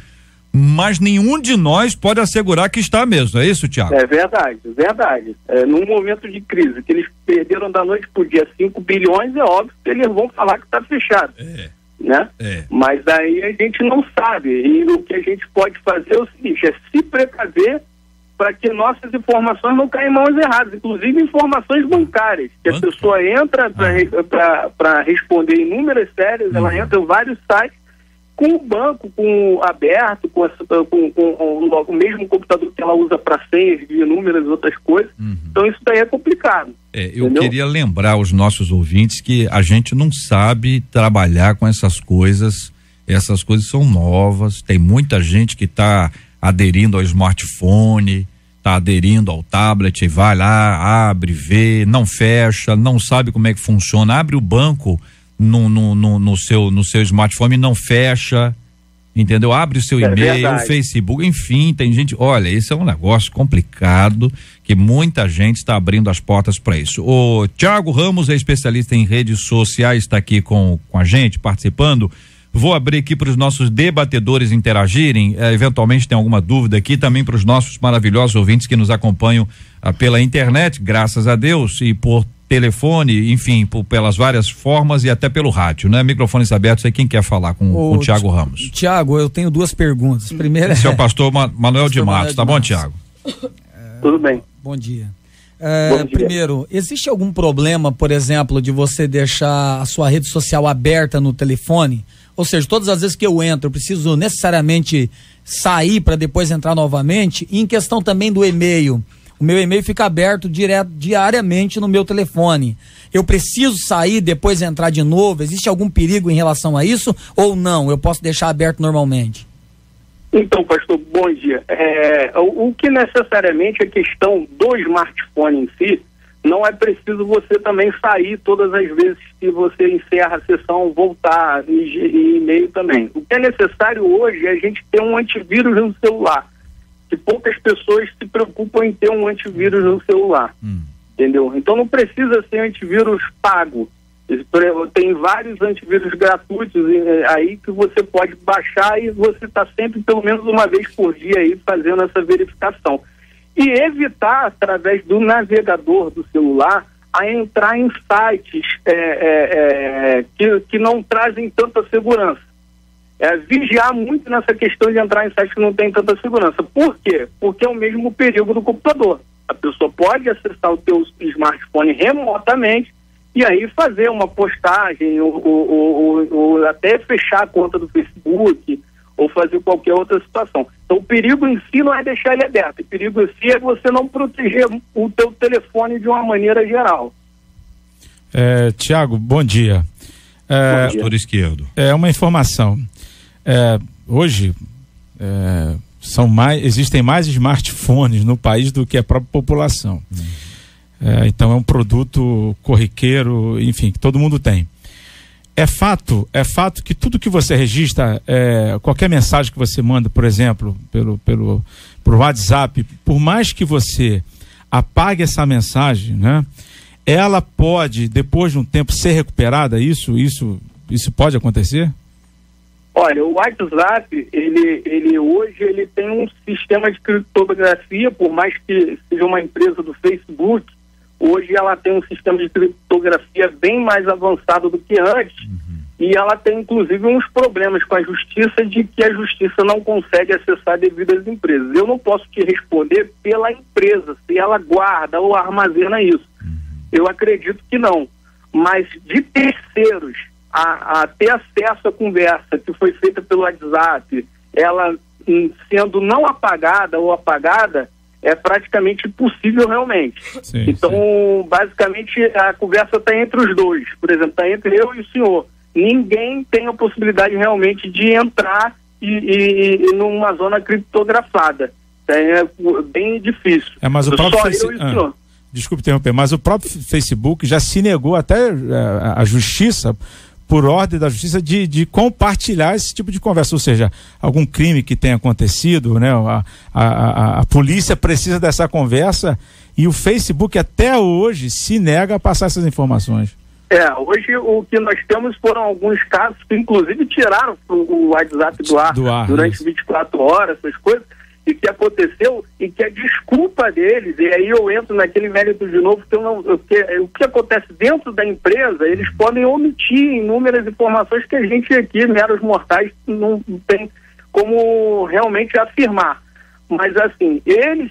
mas nenhum de nós pode assegurar que está mesmo, é isso, Tiago? É verdade. Num momento de crise, que eles perderam da noite pro dia 5 bilhões, é óbvio que eles vão falar que está fechado, né? Mas aí a gente não sabe, e o que a gente pode fazer é o seguinte, é se precaver para que nossas informações não caem em mãos erradas, inclusive informações bancárias, que a pessoa entra para responder inúmeras séries, ela entra em vários sites, com o banco aberto, com o mesmo computador que ela usa para senhas de inúmeras outras coisas. Então isso daí é complicado. Eu queria lembrar aos nossos ouvintes que a gente não sabe trabalhar com essas coisas são novas, tem muita gente que está aderindo ao smartphone, está aderindo ao tablet, e vai lá, abre, vê, não fecha, não sabe como é que funciona, abre o banco no seu smartphone, não fecha, entendeu? Abre o seu e-mail, o Facebook, enfim, tem gente, olha, esse é um negócio complicado, que muita gente está abrindo as portas para isso. O Thiago Ramos é especialista em redes sociais, está aqui com a gente, participando. Vou abrir aqui para os nossos debatedores interagirem, eventualmente tem alguma dúvida aqui, também para os nossos maravilhosos ouvintes que nos acompanham pela internet, graças a Deus, e por telefone, enfim, pelas várias formas e até pelo rádio, né? Microfones abertos aí, quem quer falar com o Thiago Ramos? Thiago, eu tenho duas perguntas. Primeira é o pastor Manuel de Matos, tá bom, Thiago? Tudo bem. Bom dia. Primeiro, existe algum problema, por exemplo, de você deixar a sua rede social aberta no telefone? Ou seja, todas as vezes que eu entro, eu preciso necessariamente sair para depois entrar novamente? E em questão também do e-mail, o meu e-mail fica aberto diariamente no meu telefone. Eu preciso sair, depois entrar de novo? Existe algum perigo em relação a isso? Ou não? Eu posso deixar aberto normalmente? Então, pastor, bom dia. O que necessariamente é questão do smartphone em si, não é preciso você também sair todas as vezes que você encerra a sessão, voltar e e-mail também. O que é necessário hoje é a gente ter um antivírus no celular. Que poucas pessoas se preocupam em ter um antivírus no celular, entendeu? Então não precisa ser antivírus pago. Tem vários antivírus gratuitos aí que você pode baixar e você está sempre, pelo menos uma vez por dia aí, fazendo essa verificação. E evitar, através do navegador do celular, a entrar em sites que não trazem tanta segurança. Vigiar muito nessa questão de entrar em sites que não tem tanta segurança. Por quê? Porque é o mesmo perigo do computador. A pessoa pode acessar o teu smartphone remotamente e aí fazer uma postagem ou até fechar a conta do Facebook ou fazer qualquer outra situação. Então o perigo em si não é deixar ele aberto. O perigo em si é você não proteger o teu telefone de uma maneira geral. Tiago, bom dia. Pastor esquerdo. Uma informação. Hoje existem mais smartphones no país do que a própria população. Então é um produto corriqueiro, enfim, que todo mundo tem. É fato que tudo que você registra, qualquer mensagem que você manda, por exemplo, pelo WhatsApp, por mais que você apague essa mensagem, né? Ela pode, depois de um tempo, ser recuperada? Isso pode acontecer? Olha, o WhatsApp, ele hoje ele tem um sistema de criptografia, por mais que seja uma empresa do Facebook, hoje ela tem um sistema de criptografia bem mais avançado do que antes, e ela tem inclusive uns problemas com a justiça, de que a justiça não consegue acessar devido às empresas. Eu não posso te responder pela empresa, se ela guarda ou armazena isso. Eu acredito que não, mas de terceiros a ter acesso à conversa que foi feita pelo WhatsApp, ela sendo não apagada ou apagada, é praticamente impossível realmente. Sim, então, basicamente, a conversa está entre os dois. Por exemplo, está entre eu e o senhor. Ninguém tem a possibilidade realmente de entrar e numa zona criptografada. É bem difícil. Mas o próprio Só eu e o senhor. Desculpe interromper, mas o próprio Facebook já se negou até a justiça, por ordem da justiça, de compartilhar esse tipo de conversa, ou seja, algum crime que tenha acontecido, né? A polícia precisa dessa conversa e o Facebook até hoje se nega a passar essas informações. Hoje o que nós temos foram alguns casos que inclusive tiraram o WhatsApp do ar durante isso. 24 horas, essas coisas, e que aconteceu, e que a desculpa deles, e aí eu entro naquele mérito de novo, que o que acontece dentro da empresa, eles podem omitir inúmeras informações que a gente aqui, meros mortais, não tem como realmente afirmar. Mas assim,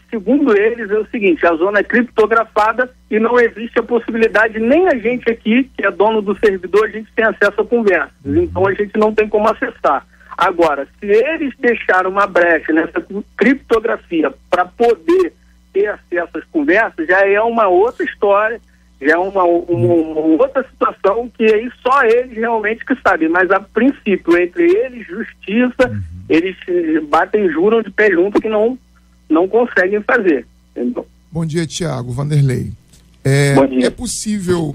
segundo eles, é o seguinte: a zona é criptografada e não existe a possibilidade, nem a gente aqui, que é dono do servidor, a gente tem acesso a conversas, então a gente não tem como acessar. Agora, se eles deixaram uma brecha nessa criptografia para poder ter acesso às conversas, já é uma outra história, já é uma outra situação que aí só eles realmente que sabem. Mas a princípio, entre eles, justiça, eles batem, juram de pé junto que não conseguem fazer. Entendeu? Bom dia, Tiago. Vanderlei. Bom dia. É possível,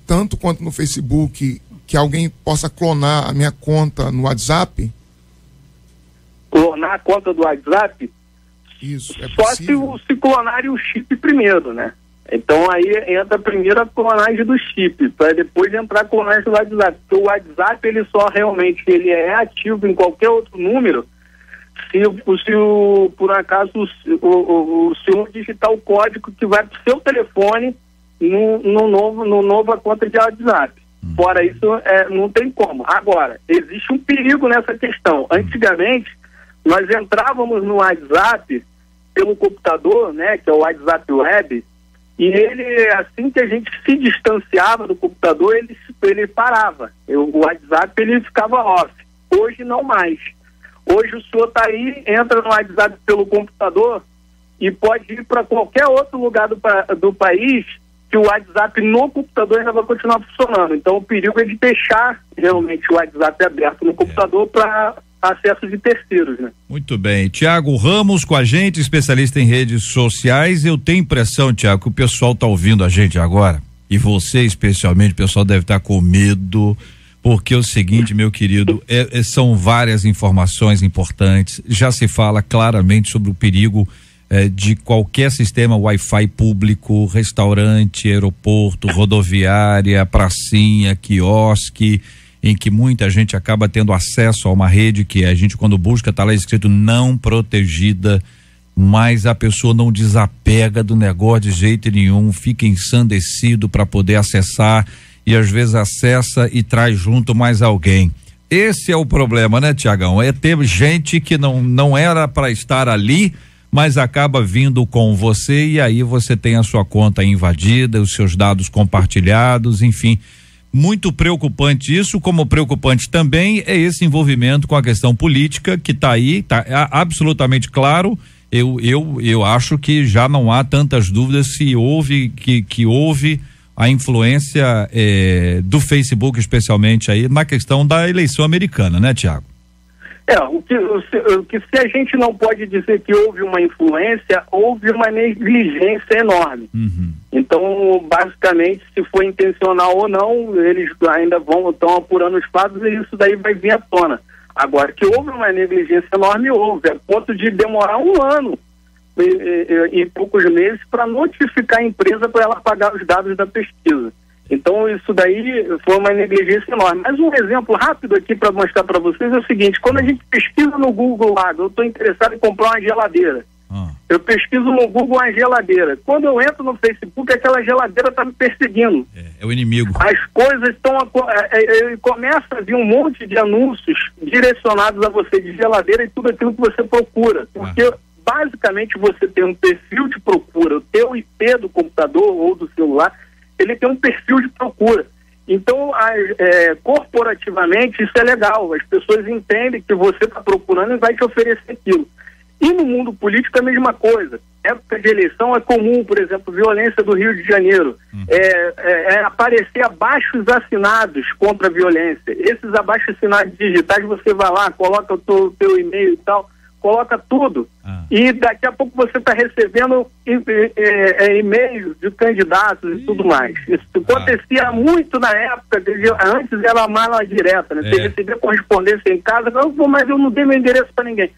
tanto quanto no Facebook, que alguém possa clonar a minha conta no WhatsApp? Clonar a conta do WhatsApp? Isso, é possível. Só se clonarem o chip primeiro, né? Então aí entra primeiro a clonagem do chip, para depois entrar a clonagem do WhatsApp. Porque o WhatsApp, ele só realmente ele é ativo em qualquer outro número se por acaso o senhor digitar o código que vai para o seu telefone no nova conta de WhatsApp. Fora isso, não tem como. Agora, existe um perigo nessa questão. Antigamente, nós entrávamos no WhatsApp pelo computador, né, que é o WhatsApp Web, e ele, assim que a gente se distanciava do computador, ele parava. O WhatsApp, ele ficava off. Hoje, não mais. Hoje, o senhor está aí, entra no WhatsApp pelo computador e pode ir para qualquer outro lugar do país, que o WhatsApp no computador ainda vai continuar funcionando. Então o perigo é de deixar realmente o WhatsApp aberto no computador para acesso de terceiros, né? Muito bem. Tiago Ramos com a gente, especialista em redes sociais. Eu tenho impressão, Tiago, que o pessoal está ouvindo a gente agora, e você especialmente, o pessoal deve estar com medo, porque é o seguinte, meu querido, são várias informações importantes, já se fala claramente sobre o perigo de qualquer sistema Wi-Fi público, restaurante, aeroporto, rodoviária, pracinha, quiosque, em que muita gente acaba tendo acesso a uma rede que a gente, quando busca, está lá escrito não protegida, mas a pessoa não desapega do negócio de jeito nenhum, fica ensandecido para poder acessar, e às vezes acessa e traz junto mais alguém. Esse é o problema, né, Tiagão? É ter gente que não era para estar ali, mas acaba vindo com você, e aí você tem a sua conta invadida, os seus dados compartilhados, enfim, muito preocupante isso. Como preocupante também é esse envolvimento com a questão política, que está aí, tá absolutamente claro. Eu acho que já não há tantas dúvidas se houve, que houve a influência do Facebook, especialmente aí na questão da eleição americana, né, Tiago? O que se a gente não pode dizer que houve uma influência, houve uma negligência enorme. Então, basicamente, se foi intencional ou não, eles ainda estão apurando os fatos, e isso daí vai vir à tona. Agora, que houve uma negligência enorme, houve, a ponto de demorar 1 ano e poucos meses para notificar a empresa para ela pagar os dados da pesquisa. Então isso daí foi uma negligência enorme. Mas um exemplo rápido aqui para mostrar para vocês é o seguinte: quando a gente pesquisa no Google lá, eu estou interessado em comprar uma geladeira. Eu pesquiso no Google uma geladeira. Quando eu entro no Facebook, aquela geladeira está me perseguindo. É o inimigo. As coisas estão... começa a vir um monte de anúncios direcionados a você de geladeira e tudo aquilo que você procura. Porque basicamente você tem um perfil de procura. O teu IP do computador ou do celular, ele tem um perfil de procura. Então, corporativamente, isso é legal. As pessoas entendem que você está procurando e vai te oferecer aquilo. E no mundo político é a mesma coisa. Época de eleição é comum, por exemplo, violência do Rio de Janeiro. Aparecer abaixos assinados contra a violência. Esses abaixos assinados digitais, você vai lá, coloca o teu e-mail e tal, coloca tudo. E daqui a pouco você está recebendo e-mails de candidatos e tudo mais. Isso acontecia muito na época, antes era mala direta, né? Você recebia correspondência em casa, mas eu não dei meu endereço para ninguém.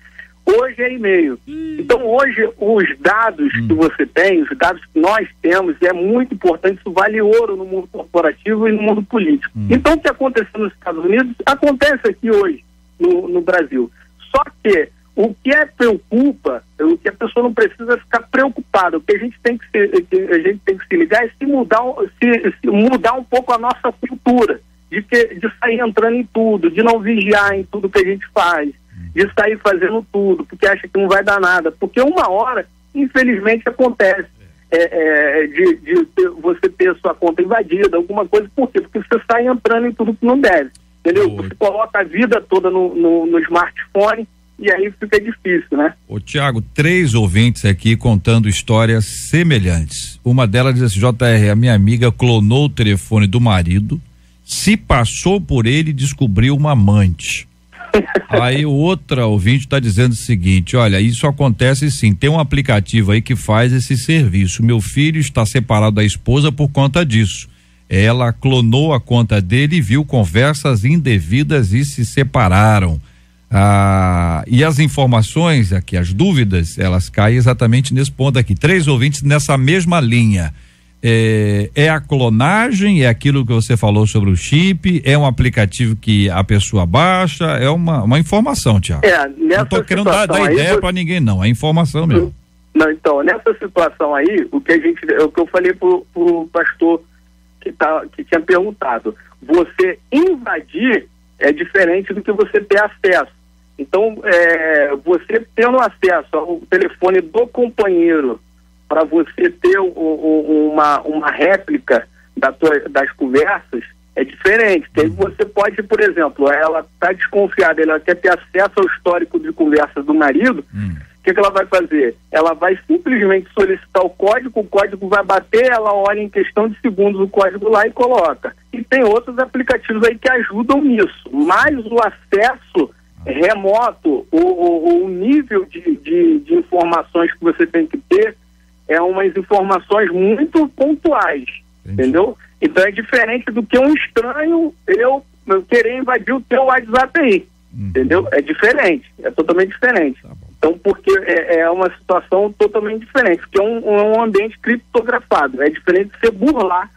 Hoje é e-mail. Então hoje os dados que você tem, os dados que nós temos, é muito importante, isso vale ouro no mundo corporativo e no mundo político. Então o que aconteceu nos Estados Unidos, acontece aqui hoje no Brasil. Só que o que preocupa, o que a pessoa não precisa ficar preocupada, o que a gente tem que se ligar é se mudar um pouco a nossa cultura, de sair entrando em tudo, de não vigiar em tudo que a gente faz, de sair fazendo tudo, porque acha que não vai dar nada. Porque uma hora, infelizmente, acontece de você ter sua conta invadida, alguma coisa. Por quê? Porque você sai entrando em tudo que não deve. Entendeu? Você coloca a vida toda no smartphone e aí fica difícil, né? Ô Tiago, 3 ouvintes aqui contando histórias semelhantes. Uma delas diz assim: JR, a minha amiga clonou o telefone do marido, se passou por ele e descobriu uma amante. Aí outra ouvinte está dizendo o seguinte: olha, isso acontece sim, tem um aplicativo aí que faz esse serviço. Meu filho está separado da esposa por conta disso. Ela clonou a conta dele e viu conversas indevidas e se separaram. E as informações aqui, as dúvidas, elas caem exatamente nesse ponto aqui. 3 ouvintes nessa mesma linha. É a clonagem, é aquilo que você falou sobre o chip, é um aplicativo que a pessoa baixa, é uma informação, Tiago. Não tô querendo dar ideia para ninguém, não, é informação mesmo. Não, então, nessa situação aí, o que eu falei pro pastor que tinha perguntado, você invadir é diferente do que você ter acesso. Então, você tendo acesso ao telefone do companheiro para você ter uma réplica das conversas, é diferente. Que aí você pode, por exemplo, ela está desconfiada, ela quer ter acesso ao histórico de conversas do marido, o que ela vai fazer? Ela vai simplesmente solicitar o código vai bater, ela olha em questão de segundos o código lá e coloca. E tem outros aplicativos aí que ajudam nisso, mas o acesso remoto, o nível de informações que você tem que ter é umas informações muito pontuais, entendeu? Então é diferente do que um estranho eu querer invadir o teu WhatsApp aí, entendeu? É diferente, é totalmente diferente. Então, porque é uma situação totalmente diferente, porque é um ambiente criptografado, é diferente de você burlar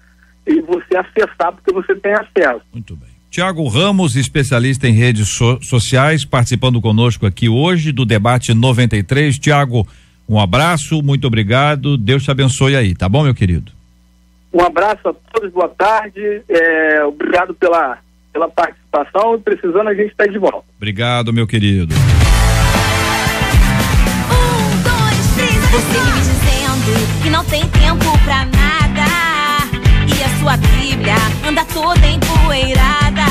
e você acessar porque você tem acesso. Muito bem. Tiago Ramos, especialista em redes sociais, participando conosco aqui hoje do Debate 93. Tiago, um abraço, muito obrigado, Deus te abençoe aí, tá bom, meu querido? Um abraço a todos, boa tarde, obrigado pela participação, e precisando a gente está de volta. Obrigado, meu querido. 1, 2, 3, você me dizendo que não tem tempo pra nada, e a sua Bíblia anda toda empoeirada,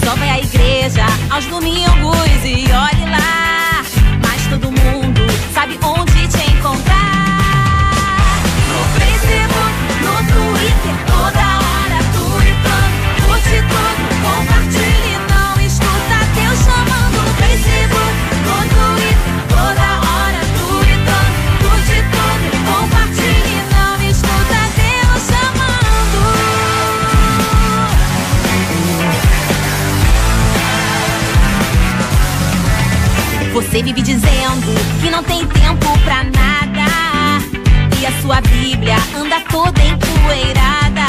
só vai à igreja aos domingos e olhe lá, mas todo mundo sabe onde te encontrar. No Facebook, no Twitter, toda hora tuitando, curte tudo, compartilhe, não escuta Deus chamando. No Facebook, no Twitter, toda hora tuitando, curte tudo, compartilhe, não escuta Deus chamando. Você vive dizendo que não tem tempo pra nada, e a sua Bíblia anda toda empoeirada,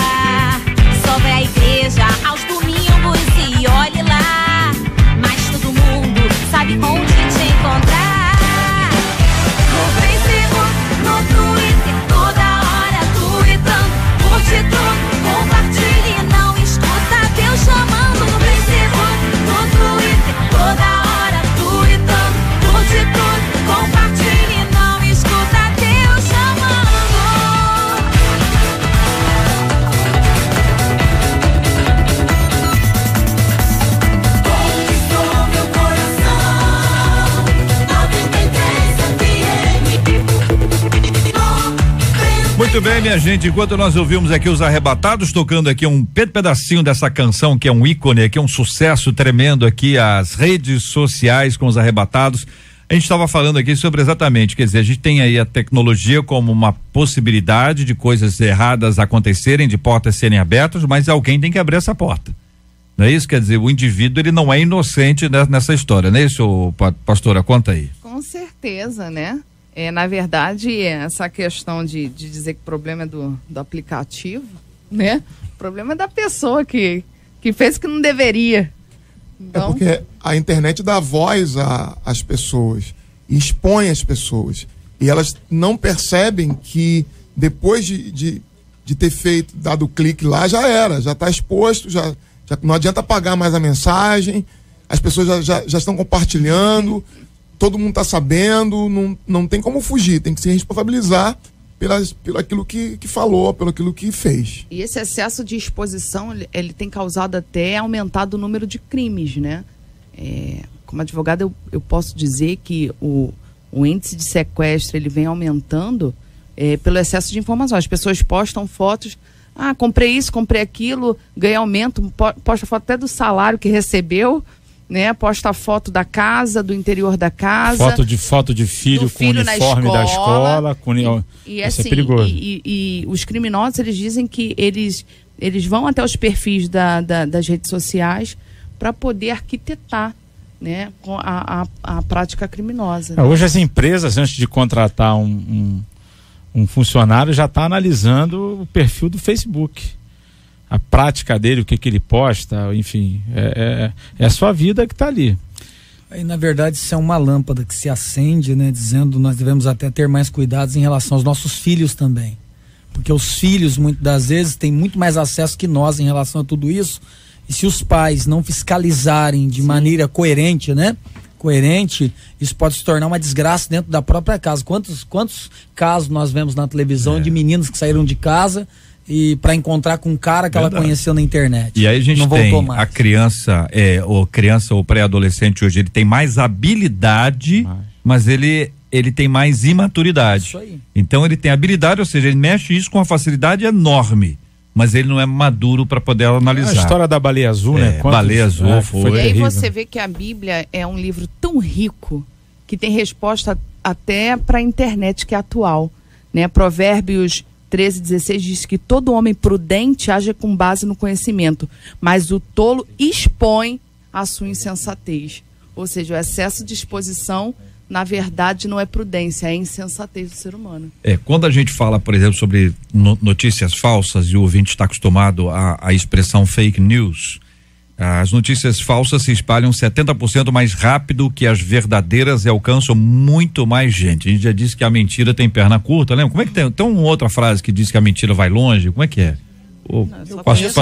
Muito bem, minha gente, enquanto nós ouvimos aqui os Arrebatados, tocando aqui um pedacinho dessa canção que é um ícone, que é um sucesso tremendo aqui, as redes sociais com os Arrebatados. A gente estava falando aqui sobre exatamente, quer dizer, a gente tem aí a tecnologia como uma possibilidade de coisas erradas acontecerem, de portas serem abertas, mas alguém tem que abrir essa porta. Não é isso? Quer dizer, o indivíduo, ele não é inocente nessa história, não é isso, pastora? Conta aí. Com certeza, né? Na verdade, essa questão de dizer que o problema é do aplicativo, né? O problema é da pessoa que fez o que não deveria. Então... É porque a internet dá voz às pessoas, expõe as pessoas. E elas não percebem que depois de ter dado o clique lá, já era, já está exposto, já não adianta apagar mais a mensagem, as pessoas já estão compartilhando, todo mundo está sabendo, não tem como fugir, tem que se responsabilizar pelo aquilo que falou, pelo aquilo que fez. E esse excesso de exposição, ele tem causado até aumentado o número de crimes, né? Como advogado, eu posso dizer que o índice de sequestro, ele vem aumentando pelo excesso de informações. As pessoas postam fotos, comprei isso, comprei aquilo, ganhei aumento, posta foto até do salário que recebeu, né? Posta foto da casa, do interior da casa. Foto de filho com uniforme da escola. Isso é perigoso. E os criminosos, eles dizem que eles vão até os perfis das redes sociais para poder arquitetar, né, com a prática criminosa. Né? Hoje as empresas, antes de contratar um funcionário, já está analisando o perfil do Facebook. A prática dele, o que ele posta, enfim, é a sua vida que está ali. E na verdade isso é uma lâmpada que se acende, né, dizendo nós devemos até ter mais cuidados em relação aos nossos filhos também, porque os filhos muitas das vezes têm muito mais acesso que nós em relação a tudo isso, e se os pais não fiscalizarem de maneira coerente, né, isso pode se tornar uma desgraça dentro da própria casa. Quantos casos nós vemos na televisão de meninos que saíram de casa e para encontrar com um cara que ela conheceu na internet. E aí a gente tem a criança, ou pré-adolescente hoje, ele tem mais habilidade, mas ele tem mais imaturidade. Isso aí. Então ele tem habilidade, ou seja, ele mexe isso com uma facilidade enorme, mas ele não é maduro para poder analisar. A história da baleia azul, né? Baleia azul foi e aí terrível. você vê que a Bíblia é um livro tão rico que tem resposta até para a internet que é atual, né? Provérbios 13:16 diz que todo homem prudente age com base no conhecimento, mas o tolo expõe a sua insensatez. Ou seja, o excesso de exposição, na verdade, não é prudência, é insensatez do ser humano. Quando a gente fala, por exemplo, sobre notícias falsas, e o ouvinte está acostumado à expressão fake news, as notícias falsas se espalham 70% mais rápido que as verdadeiras e alcançam muito mais gente. A gente já disse que a mentira tem perna curta, lembra? Como é que tem uma outra frase que diz que a mentira vai longe? Como é que é?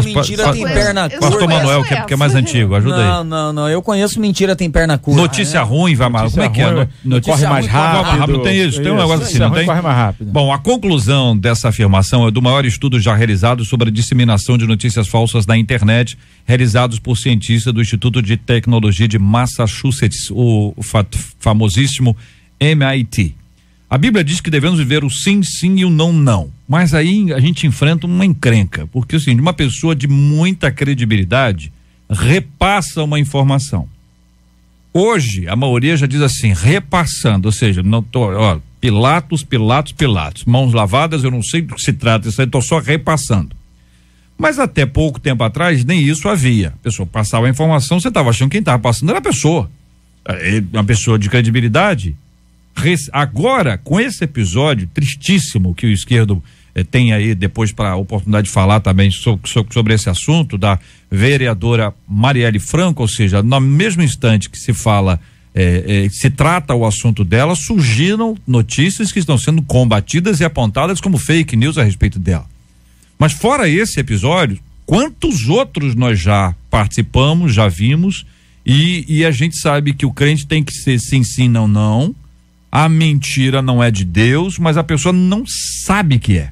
Mentira tem perna curta. Pastor Manuel, que é mais antigo, ajuda aí. Não, eu conheço mentira tem perna curta. Notícia ruim vai mais. Como é que é? Notícia corre mais rápido. Tem isso, tem um negócio assim, não tem? Corre mais rápido. Bom, a conclusão dessa afirmação é do maior estudo já realizado sobre a disseminação de notícias falsas na internet, realizados por cientistas do Instituto de Tecnologia de Massachusetts, o famosíssimo MIT. A Bíblia diz que devemos viver o sim, sim e o não, não. Mas aí a gente enfrenta uma encrenca, porque assim, uma pessoa de muita credibilidade repassa uma informação. Hoje, a maioria já diz assim, repassando, ou seja, não tô, Pilatos, mãos lavadas, eu não sei do que se trata, isso aí tô só repassando. Mas até pouco tempo atrás, nem isso havia. A pessoa passava a informação, você estava achando que quem estava passando era a pessoa. Uma pessoa de credibilidade. Agora, com esse episódio tristíssimo que o Esquerdo tem aí depois para a oportunidade de falar também sobre esse assunto da vereadora Marielle Franco, ou seja, no mesmo instante que se fala, se trata o assunto dela, surgiram notícias que estão sendo combatidas e apontadas como fake news a respeito dela. Mas fora esse episódio, quantos outros nós já participamos, já vimos, e a gente sabe que o crente tem que ser sim, sim, não, não. A mentira não é de Deus, mas a pessoa não sabe que é.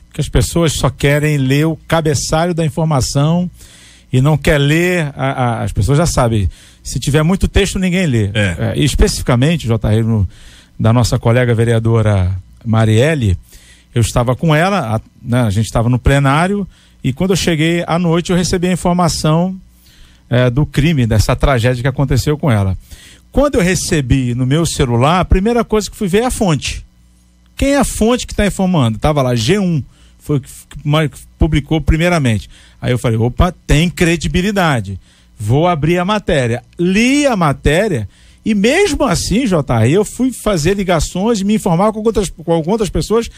Porque as pessoas só querem ler o cabeçalho da informação e não quer ler, as pessoas já sabem, se tiver muito texto ninguém lê. Especificamente, J. da nossa colega vereadora Marielle, eu estava com ela, né, a gente estava no plenário, e quando eu cheguei à noite eu recebi a informação do crime, dessa tragédia que aconteceu com ela. Quando eu recebi no meu celular, a primeira coisa que fui ver é a fonte. Quem é a fonte que está informando? Estava lá, G1, foi o que publicou primeiramente. Aí eu falei, opa, tem credibilidade. Vou abrir a matéria. Li a matéria e mesmo assim, JR, eu fui fazer ligações e me informar com outras pessoas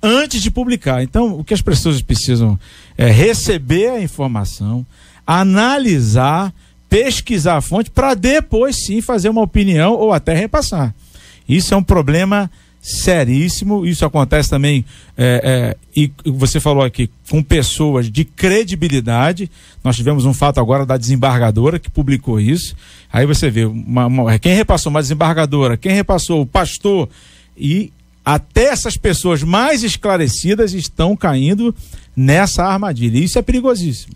antes de publicar. Então, o que as pessoas precisam é receber a informação, analisar, pesquisar a fonte para depois sim fazer uma opinião ou até repassar. Isso é um problema seríssimo. Isso acontece também e você falou aqui com pessoas de credibilidade. Nós tivemos um fato agora da desembargadora que publicou isso. Aí você vê quem repassou uma desembargadora, quem repassou o pastor, e até essas pessoas mais esclarecidas estão caindo nessa armadilha. Isso é perigosíssimo.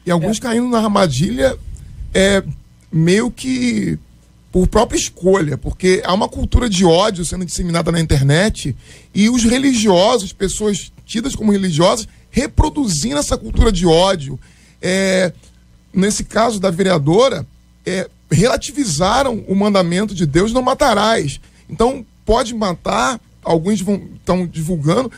E alguns caindo na armadilha meio que por própria escolha, porque há uma cultura de ódio sendo disseminada na internet e os religiosos, pessoas tidas como religiosas, reproduzindo essa cultura de ódio. Nesse caso da vereadora, relativizaram o mandamento de Deus, não matarás. Então, pode matar, alguns estão divulgando,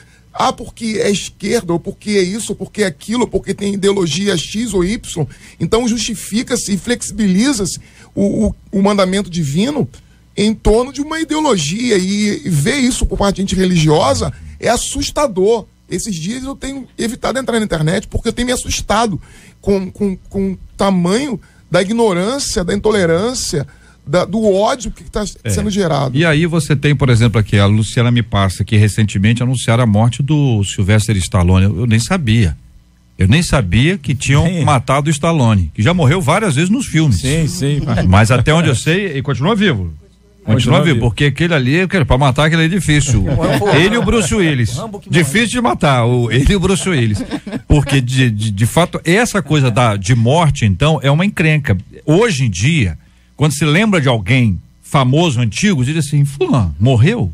porque é esquerda, ou porque é isso, ou porque é aquilo, ou porque tem ideologia X ou Y. Então justifica-se e flexibiliza-se o mandamento divino em torno de uma ideologia, e ver isso por parte de gente religiosa é assustador. Esses dias eu tenho evitado entrar na internet porque eu tenho me assustado com o tamanho da ignorância, da intolerância, do ódio que está sendo gerado. E aí você tem, por exemplo, aqui a Luciana me passa que recentemente anunciaram a morte do Sylvester Stallone. Eu nem sabia. Eu nem sabia que tinham matado o Stallone, que já morreu várias vezes nos filmes. Sim. Mas até onde eu sei, ele continua vivo. Continua vivo, porque aquele ali, pra matar aquele é difícil. Ele e o Bruce Willis. Difícil de matar, ele e o Bruce Willis. Porque, de fato, essa coisa de morte, então, é uma encrenca. Hoje em dia, quando se lembra de alguém famoso, antigo, diz assim, fulano, morreu?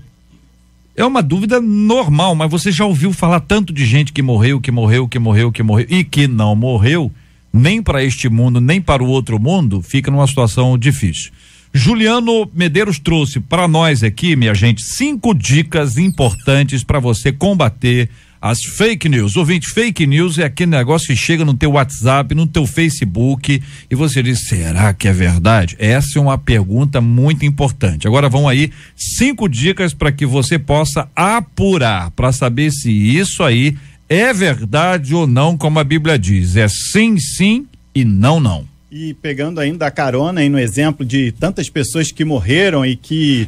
É uma dúvida normal, mas você já ouviu falar tanto de gente que morreu e que não morreu, nem para este mundo, nem para o outro mundo, fica numa situação difícil. Juliano Medeiros trouxe para nós aqui, minha gente, 5 dicas importantes para você combater as fake news. Ouvinte, fake news é aquele negócio que chega no teu WhatsApp, no teu Facebook e você diz, será que é verdade? Essa é uma pergunta muito importante. Agora vão aí 5 dicas para que você possa apurar, para saber se isso aí é verdade ou não, como a Bíblia diz. É sim, sim e não, não. E pegando ainda a carona aí no exemplo de tantas pessoas que morreram e que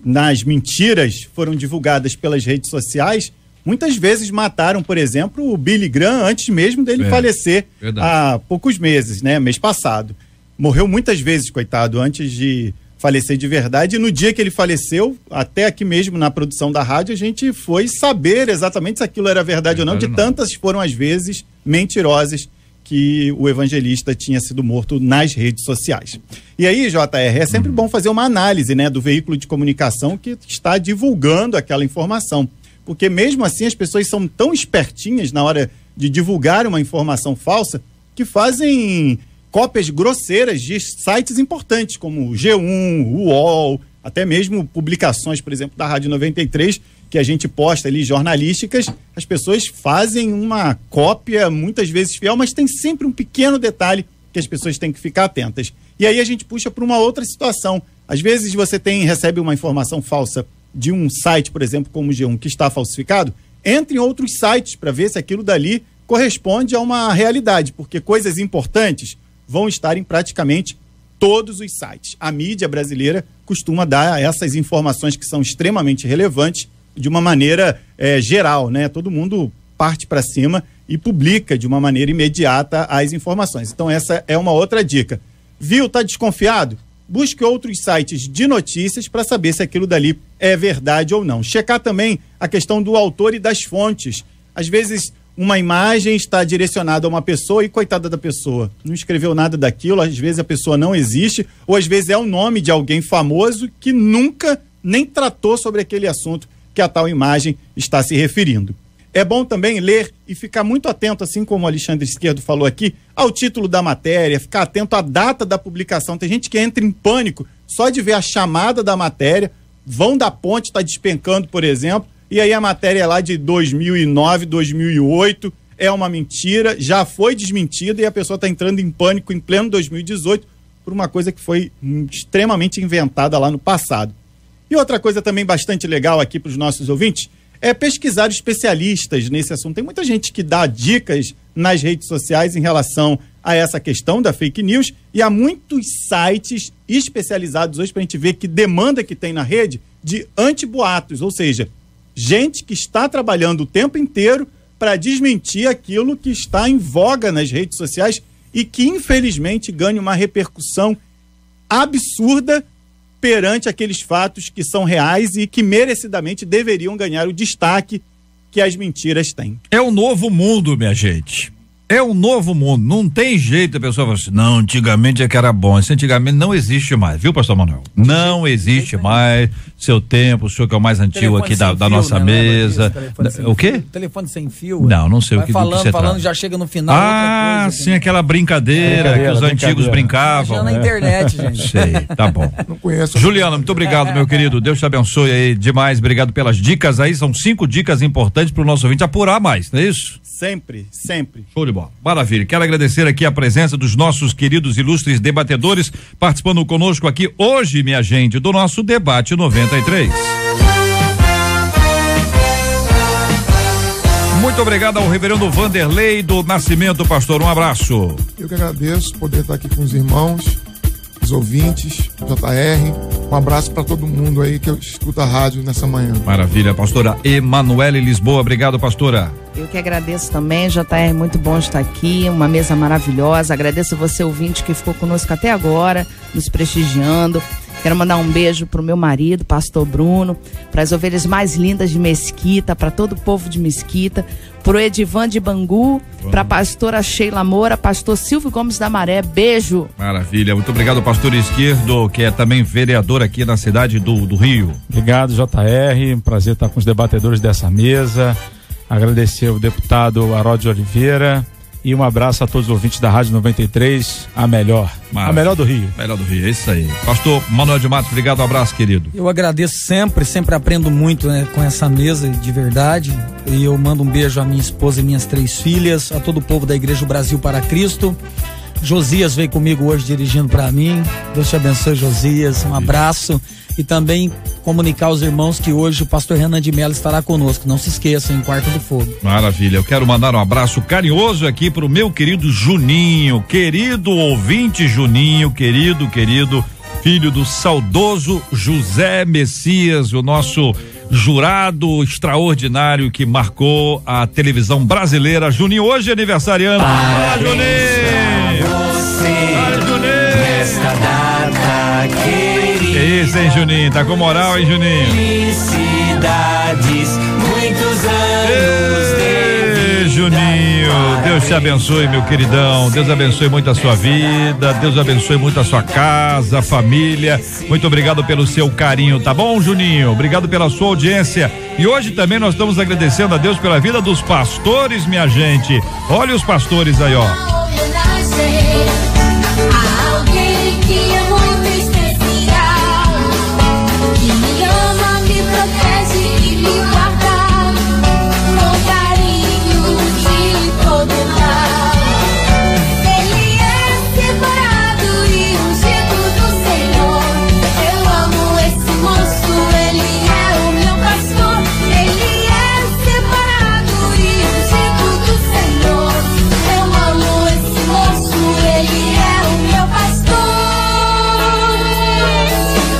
nas mentiras foram divulgadas pelas redes sociais, muitas vezes mataram, por exemplo, o Billy Graham antes mesmo dele falecer, há poucos meses, né? Mês passado. Morreu muitas vezes, coitado, antes de falecer de verdade. E no dia que ele faleceu, até aqui mesmo na produção da rádio, a gente foi saber exatamente se aquilo era verdade ou não, de tantas foram as vezes mentirosas que o evangelista tinha sido morto nas redes sociais. E aí, JR, é sempre bom fazer uma análise, né, do veículo de comunicação que está divulgando aquela informação. Porque mesmo assim as pessoas são tão espertinhas na hora de divulgar uma informação falsa que fazem cópias grosseiras de sites importantes como o G1, o UOL, até mesmo publicações, por exemplo, da Rádio 93, que a gente posta ali, jornalísticas. As pessoas fazem uma cópia muitas vezes fiel, mas tem sempre um pequeno detalhe que as pessoas têm que ficar atentas. E aí a gente puxa para uma outra situação. Às vezes você recebe uma informação falsa de um site, por exemplo, como o G1, que está falsificado, entre em outros sites para ver se aquilo dali corresponde a uma realidade, porque coisas importantes vão estar em praticamente todos os sites. A mídia brasileira costuma dar essas informações que são extremamente relevantes de uma maneira geral, né? Todo mundo parte para cima e publica de uma maneira imediata as informações. Então essa é uma outra dica. Viu, tá desconfiado? Busque outros sites de notícias para saber se aquilo dali é verdade ou não. Checar também a questão do autor e das fontes. Às vezes uma imagem está direcionada a uma pessoa e coitada da pessoa, não escreveu nada daquilo, às vezes a pessoa não existe, ou às vezes é o nome de alguém famoso que nunca nem tratou sobre aquele assunto que a tal imagem está se referindo. é bom também ler e ficar muito atento, assim como o Alexandre Esquerdo falou aqui, ao título da matéria, ficar atento à data da publicação. Tem gente que entra em pânico só de ver a chamada da matéria, Vão da Ponte está despencando, por exemplo, e aí a matéria é lá de 2009, 2008, é uma mentira, já foi desmentida e a pessoa está entrando em pânico em pleno 2018 por uma coisa que foi extremamente inventada lá no passado. E outra coisa também bastante legal aqui para os nossos ouvintes é pesquisar especialistas nesse assunto. Tem muita gente que dá dicas nas redes sociais em relação a essa questão da fake news e há muitos sites especializados hoje para a gente ver que demanda que tem na rede de antiboatos, ou seja, gente que está trabalhando o tempo inteiro para desmentir aquilo que está em voga nas redes sociais e que infelizmente ganha uma repercussão absurda perante aqueles fatos que são reais e que merecidamente deveriam ganhar o destaque que as mentiras têm. É o novo mundo, minha gente. É um novo mundo, não tem jeito a pessoa falar assim, não, antigamente é que era bom, isso antigamente não existe mais, viu, pastor Manuel? Não existe mais, seu tempo, o senhor que é o mais antigo aqui da nossa mesa. O quê? Telefone sem fio. Não sei o que você falando, já chega no final. Ah, outra coisa, sim, aquela brincadeira que os antigos brincavam. Já na internet, gente. Sei, tá bom. Não conheço. Juliana, muito obrigado, meu querido, Deus te abençoe aí demais, obrigado pelas dicas aí, são 5 dicas importantes para o nosso ouvinte apurar mais, não é isso? Sempre. Show de bola. Maravilha. Quero agradecer aqui a presença dos nossos queridos ilustres debatedores participando conosco aqui hoje, minha gente, do nosso Debate 93. Muito obrigado ao reverendo Vanderlei do Nascimento, pastor. Um abraço. Eu que agradeço poder estar aqui com os irmãos, os ouvintes, JR. Um abraço para todo mundo aí que escuta a rádio nessa manhã. Maravilha, pastora Emanuele Lisboa. Obrigado, pastora. Eu que agradeço também, JR, muito bom estar aqui, uma mesa maravilhosa. Agradeço você, ouvinte, que ficou conosco até agora, nos prestigiando. Quero mandar um beijo pro meu marido, pastor Bruno, para as ovelhas mais lindas de Mesquita, para todo o povo de Mesquita, pro Edivan de Bangu, para a pastora Sheila Moura, pastor Silvio Gomes da Maré. Beijo. Maravilha, muito obrigado, pastor Esquerdo, que é também vereador aqui na cidade do Rio. Obrigado, JR, um prazer estar com os debatedores dessa mesa. Agradecer ao deputado Harold Oliveira e um abraço a todos os ouvintes da Rádio 93, a melhor do Rio. Melhor do Rio, é isso aí. Pastor Manuel de Matos, obrigado, um abraço, querido. Eu agradeço sempre aprendo muito, né, com essa mesa, de verdade. E eu mando um beijo à minha esposa e minhas 3 filhas, a todo o povo da Igreja Brasil para Cristo. Josias veio comigo hoje dirigindo para mim. Deus te abençoe, Josias. Um abraço. E também comunicar aos irmãos que hoje o pastor Renan de Mello estará conosco. Não se esqueçam, em Quarto do Fogo. Maravilha. Eu quero mandar um abraço carinhoso aqui pro meu querido Juninho, querido ouvinte Juninho, querido filho do saudoso José Messias, o nosso jurado extraordinário que marcou a televisão brasileira. Juninho, hoje é aniversariante. Fala, Juninho! Fala, Juninho! Nesta data querida. Isso, hein, Juninho? Tá com moral, hein, Juninho? Felicidades, muitos anos. Juninho, Deus te abençoe, meu queridão. Deus abençoe muito a sua vida. Deus abençoe muito a sua casa, família. Muito obrigado pelo seu carinho, tá bom, Juninho? Obrigado pela sua audiência. E hoje também nós estamos agradecendo a Deus pela vida dos pastores, minha gente. Olha os pastores aí, ó. Alguém que é muito especial, que me ama, me protege e me guarda com carinho de todo mal. Ele é separado e ungido do Senhor. Eu amo esse moço, ele é o meu pastor. Ele é separado e ungido do Senhor. Eu amo esse moço, ele é o meu pastor.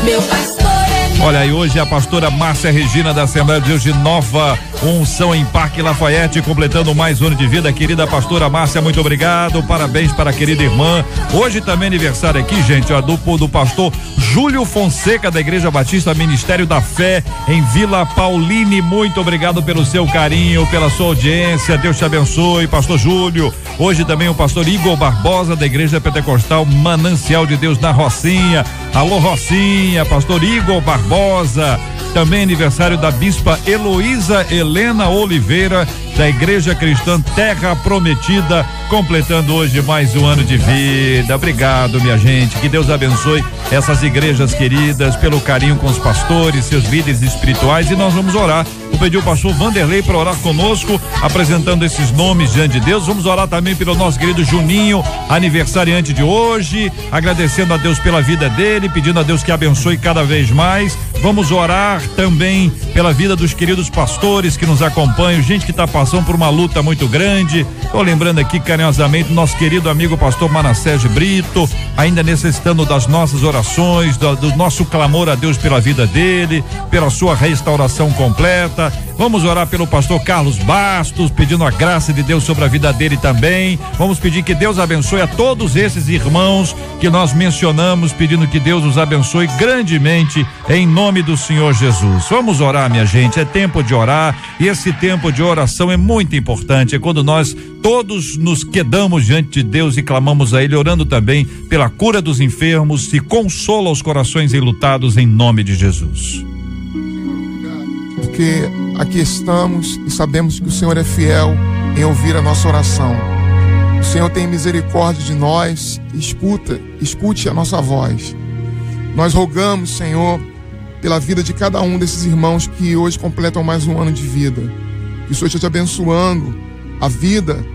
Meu pastor é meu. Olha, e hoje a pastora Márcia Regina da Assembleia de Deus de Nova Unção em Parque Lafayette, completando mais um ano de vida. Querida pastora Márcia, muito obrigado, parabéns para a querida irmã. Hoje também aniversário aqui, gente, ó, do pastor Júlio Fonseca da Igreja Batista Ministério da Fé em Vila Pauline. Muito obrigado pelo seu carinho, pela sua audiência. Deus te abençoe, pastor Júlio. Hoje também o pastor Igor Barbosa da Igreja Pentecostal Manancial de Deus na Rocinha. Alô, Rocinha, pastor Igor Barbosa. Também aniversário da bispa Heloísa Helena Oliveira, da Igreja Cristã Terra Prometida, completando hoje mais um ano de vida. Obrigado, minha gente, que Deus abençoe essas igrejas queridas, pelo carinho com os pastores, seus líderes espirituais, e nós vamos orar. Vou pedir o pastor Vanderlei para orar conosco, apresentando esses nomes diante de Deus. Vamos orar também pelo nosso querido Juninho, aniversariante de hoje, agradecendo a Deus pela vida dele, pedindo a Deus que abençoe cada vez mais. Vamos orar também pela vida dos queridos pastores que nos acompanham, gente que está passando por uma luta muito grande. Estou lembrando aqui carinhosamente nosso querido amigo pastor Manassés Brito, ainda necessitando das nossas orações, do nosso clamor a Deus pela vida dele, pela sua restauração completa. Vamos orar pelo pastor Carlos Bastos, pedindo a graça de Deus sobre a vida dele também. Vamos pedir que Deus abençoe a todos esses irmãos que nós mencionamos, pedindo que Deus os abençoe grandemente em nome do Senhor Jesus. Vamos orar, minha gente, é tempo de orar, e esse tempo de oração é muito importante, é quando nós todos nos quedamos diante de Deus e clamamos a Ele, orando também pela cura dos enfermos e consola os corações enlutados em nome de Jesus. Porque aqui estamos e sabemos que o Senhor é fiel em ouvir a nossa oração. O Senhor tem misericórdia de nós, escute a nossa voz. Nós rogamos, Senhor, pela vida de cada um desses irmãos que hoje completam mais um ano de vida. Que o Senhor esteja abençoando a vida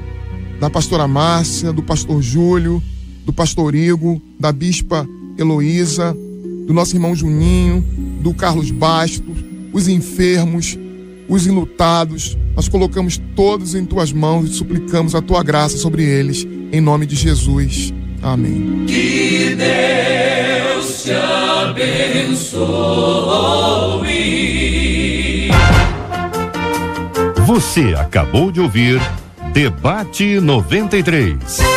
da pastora Márcia, do pastor Júlio, do pastor Igor, da bispa Heloísa, do nosso irmão Juninho, do Carlos Bastos, os enfermos, os enlutados. Nós colocamos todos em tuas mãos e suplicamos a tua graça sobre eles, em nome de Jesus. Amém. Que Deus te abençoe. Você acabou de ouvir Debate 93.